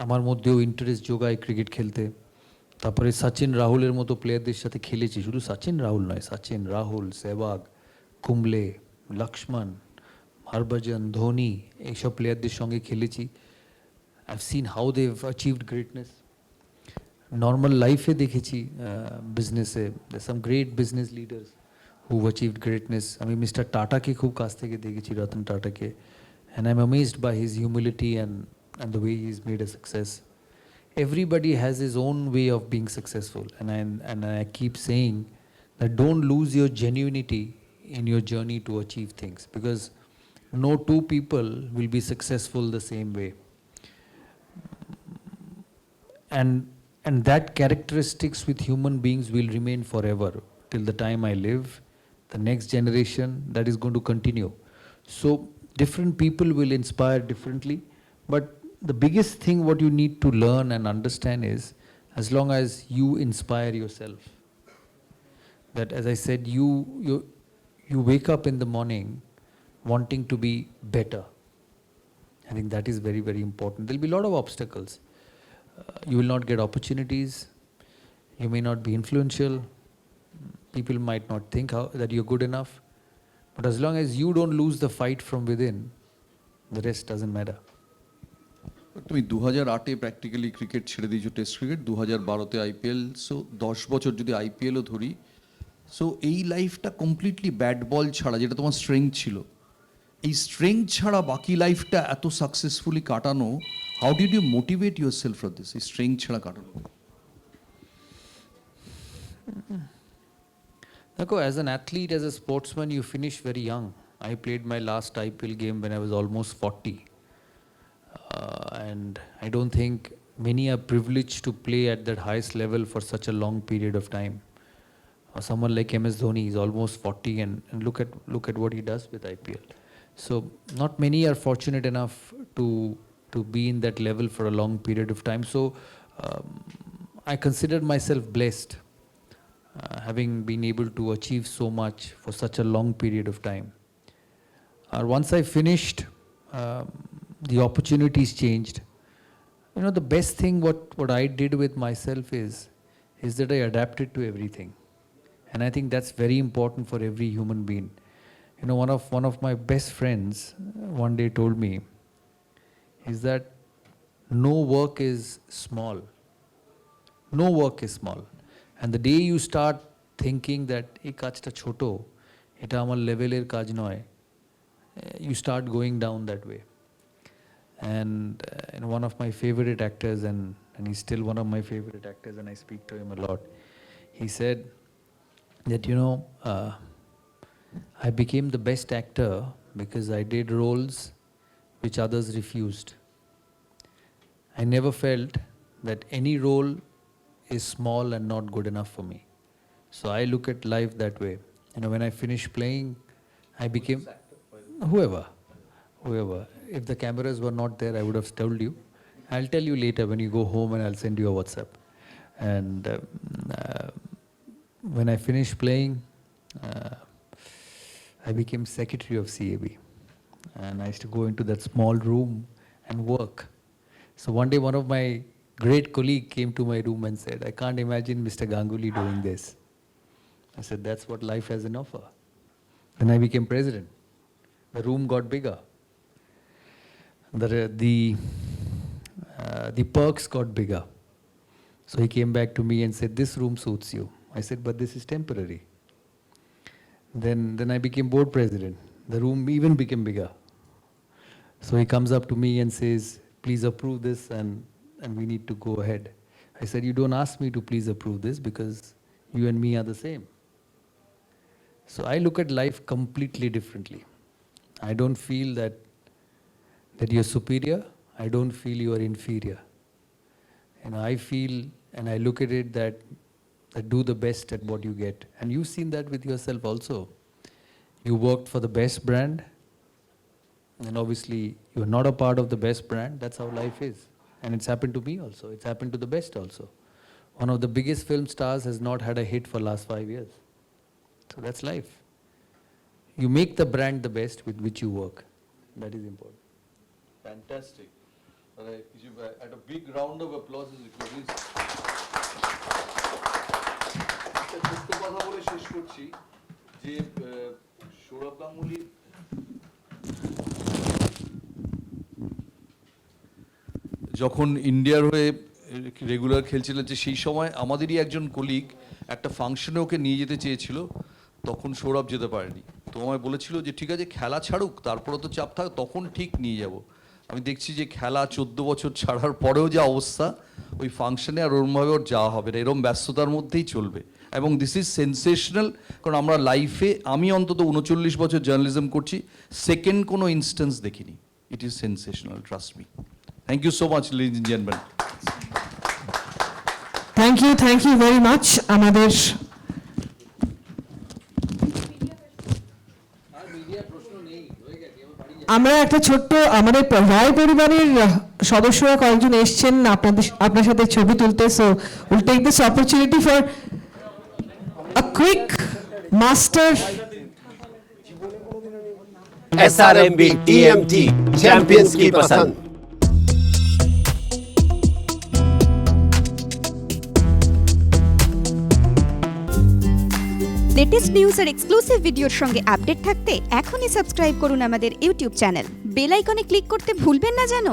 Speaker 8: আমার মধ্যেও ইন্টারেস্ট যোগায় ক্রিকেট খেলতে। তারপরে সচিন রাহুলের মতো প্লেয়ারদের সাথে খেলেছি, শুধু সচিন রাহুল নয়, সচিন রাহুল, সেহবাগ, কুম্বলে, লক্ষ্মণ, হরভজন, ধোনি, এইসব প্লেয়ারদের সঙ্গে খেলেছি। I have seen how they have achieved greatness. Normal লাইফে দেখেছি, বিজনেসে some great business leaders who achieved greatness. আমি মিস্টার টাটাকে খুব কাছ থেকে দেখেছি, Ratan টাটাকে, and I'm amazed by his humility and the way he's made a success. Everybody has his own way of being successful, and I keep saying that don't lose your genuinity in your journey to achieve things, because no two people will be successful the same way. And that characteristics with human beings will remain forever till the time I live. The next generation, that is going to continue. So different people will inspire differently, but the biggest thing what you need to learn and understand is, as long as you inspire yourself, that as I said, you wake up in the morning wanting to be better. I think that is very, very important. There will be a lot of obstacles. You will not get opportunities. You may not be influential. People might not think that you're good enough. But as long as you don't lose the fight from within, the rest doesn't matter.
Speaker 9: তুমি 2008-এ practically cricket ছেড়ে দিয়েছো, test cricket, 2012-তে IPL, so 10 বছর যদি আইপিএলও ধরি, so এই লাইফটা completely bat ball ছাড়া, যেটা তোমার স্ট্রেংথ ছিল, এই স্ট্রেংথ ছাড়া বাকি লাইফটা এত সাকসেসফুলি কাটানো, how did you motivate yourself for this, এই স্ট্রেংথ ছাড়া কাটানো?
Speaker 8: Look, as an athlete, as a sportsman, you finish very young. I played my last IPL game when I was almost 40. And I don't think many are privileged to play at that highest level for such a long period of time. Someone like MS Dhoni is almost 40 and look at what he does with IPL. So not many are fortunate enough to be in that level for a long period of time. So I consider myself blessed, having been able to achieve so much for such a long period of time. Once I finished, the opportunities changed. You know, the best thing what I did with myself is that I adapted to everything. And I think that's very important for every human being. You know, one of my best friends one day told me is that no work is small. No work is small. And the day you start thinking that এই কাজটা ছোট, এটা আমার লেভেলের কাজ নয়, you start going down that way. And one of my favorite actors, and he's still one of my favorite actors, and I speak to him a lot. He said that, I became the best actor because I did roles which others refused. I never felt that any role is small and not good enough for me. So I look at life that way. When I finished playing, I became whoever. If the cameras were not there, I would have told you. I'll tell you later when you go home, and I'll send you a WhatsApp. And when I finished playing, I became secretary of CAB. And I used to go into that small room and work. So one day one of my great colleague came to my room and said, I can't imagine Mr. Ganguly doing this. I said, that's what life has in offer. Then I became president. The room got bigger. The perks got bigger. So he came back to me and said, this room suits you. I said, but this is temporary. Then I became board president. The room even became bigger. So he comes up to me and says, please approve this, and we need to go ahead. I said, you don't ask me to please approve this because you and me are the same. So I look at life completely differently. I don't feel that you're superior. I don't feel you are inferior. I feel, and I look at it that do the best at what you get. And you've seen that with yourself also. You worked for the best brand, and obviously you're not a part of the best brand. That's how life is. And it's happened to me also. It's happened to the best also. One of the biggest film stars has not had a hit for last 5 years. So that's life. You make the brand the best with which you work. That is important.
Speaker 9: Fantastic. At a big round of applause, please. ছোট্ট কথা বলে শেষ করছি যে সৌরভ গাঙ্গুলি যখন ইন্ডিয়ার হয়ে regular খেলছিলেন, যে সেই সময় আমাদেরই একজন কলিগ একটা ফাংশনে ওকে নিয়ে যেতে চেয়েছিল, তখন সৌরভ যেতে পারেনি। তো আমায় বলেছিল যে ঠিক আছে খেলা ছাড়ুক, তারপরে তো চাপ থাক, তখন ঠিক নিয়ে যাব। আমি দেখছি যে খেলা 14 বছর ছাড়ার পরেও যা অবস্থা, ওই ফাংশনে আর ওরমভাবে ওর যাওয়া হবে না, এরম ব্যস্ততার মধ্যেই চলবে। এবং দিস ইজ সেন্সেশনাল, কারণ আমরা লাইফে, আমি অন্তত 39 বছর জার্নালিজম করছি, সেকেন্ড কোনো ইনস্ট্যান্স দেখিনি। It is sensational, trust me. Thank you so much, ladies and gentleman.
Speaker 4: Thank you very much. আমাদের আমরা একটা ছোট্ট, আমাদের রায় পরিবারের সদস্যরা কয়েকজন এসছেন আপনার সাথে ছবি তুলতে। So will take this opportunity for a quick master.
Speaker 2: SRMB TMT champions की पसंद।
Speaker 10: লেটেস্ট নিউজ আর এক্সক্লুসিভ ভিডিওর সঙ্গে আপডেট থাকতে এখনই সাবস্ক্রাইব করুন আমাদের ইউটিউব চ্যানেল। বেল আইকনে ক্লিক করতে ভুলবেন না যেন।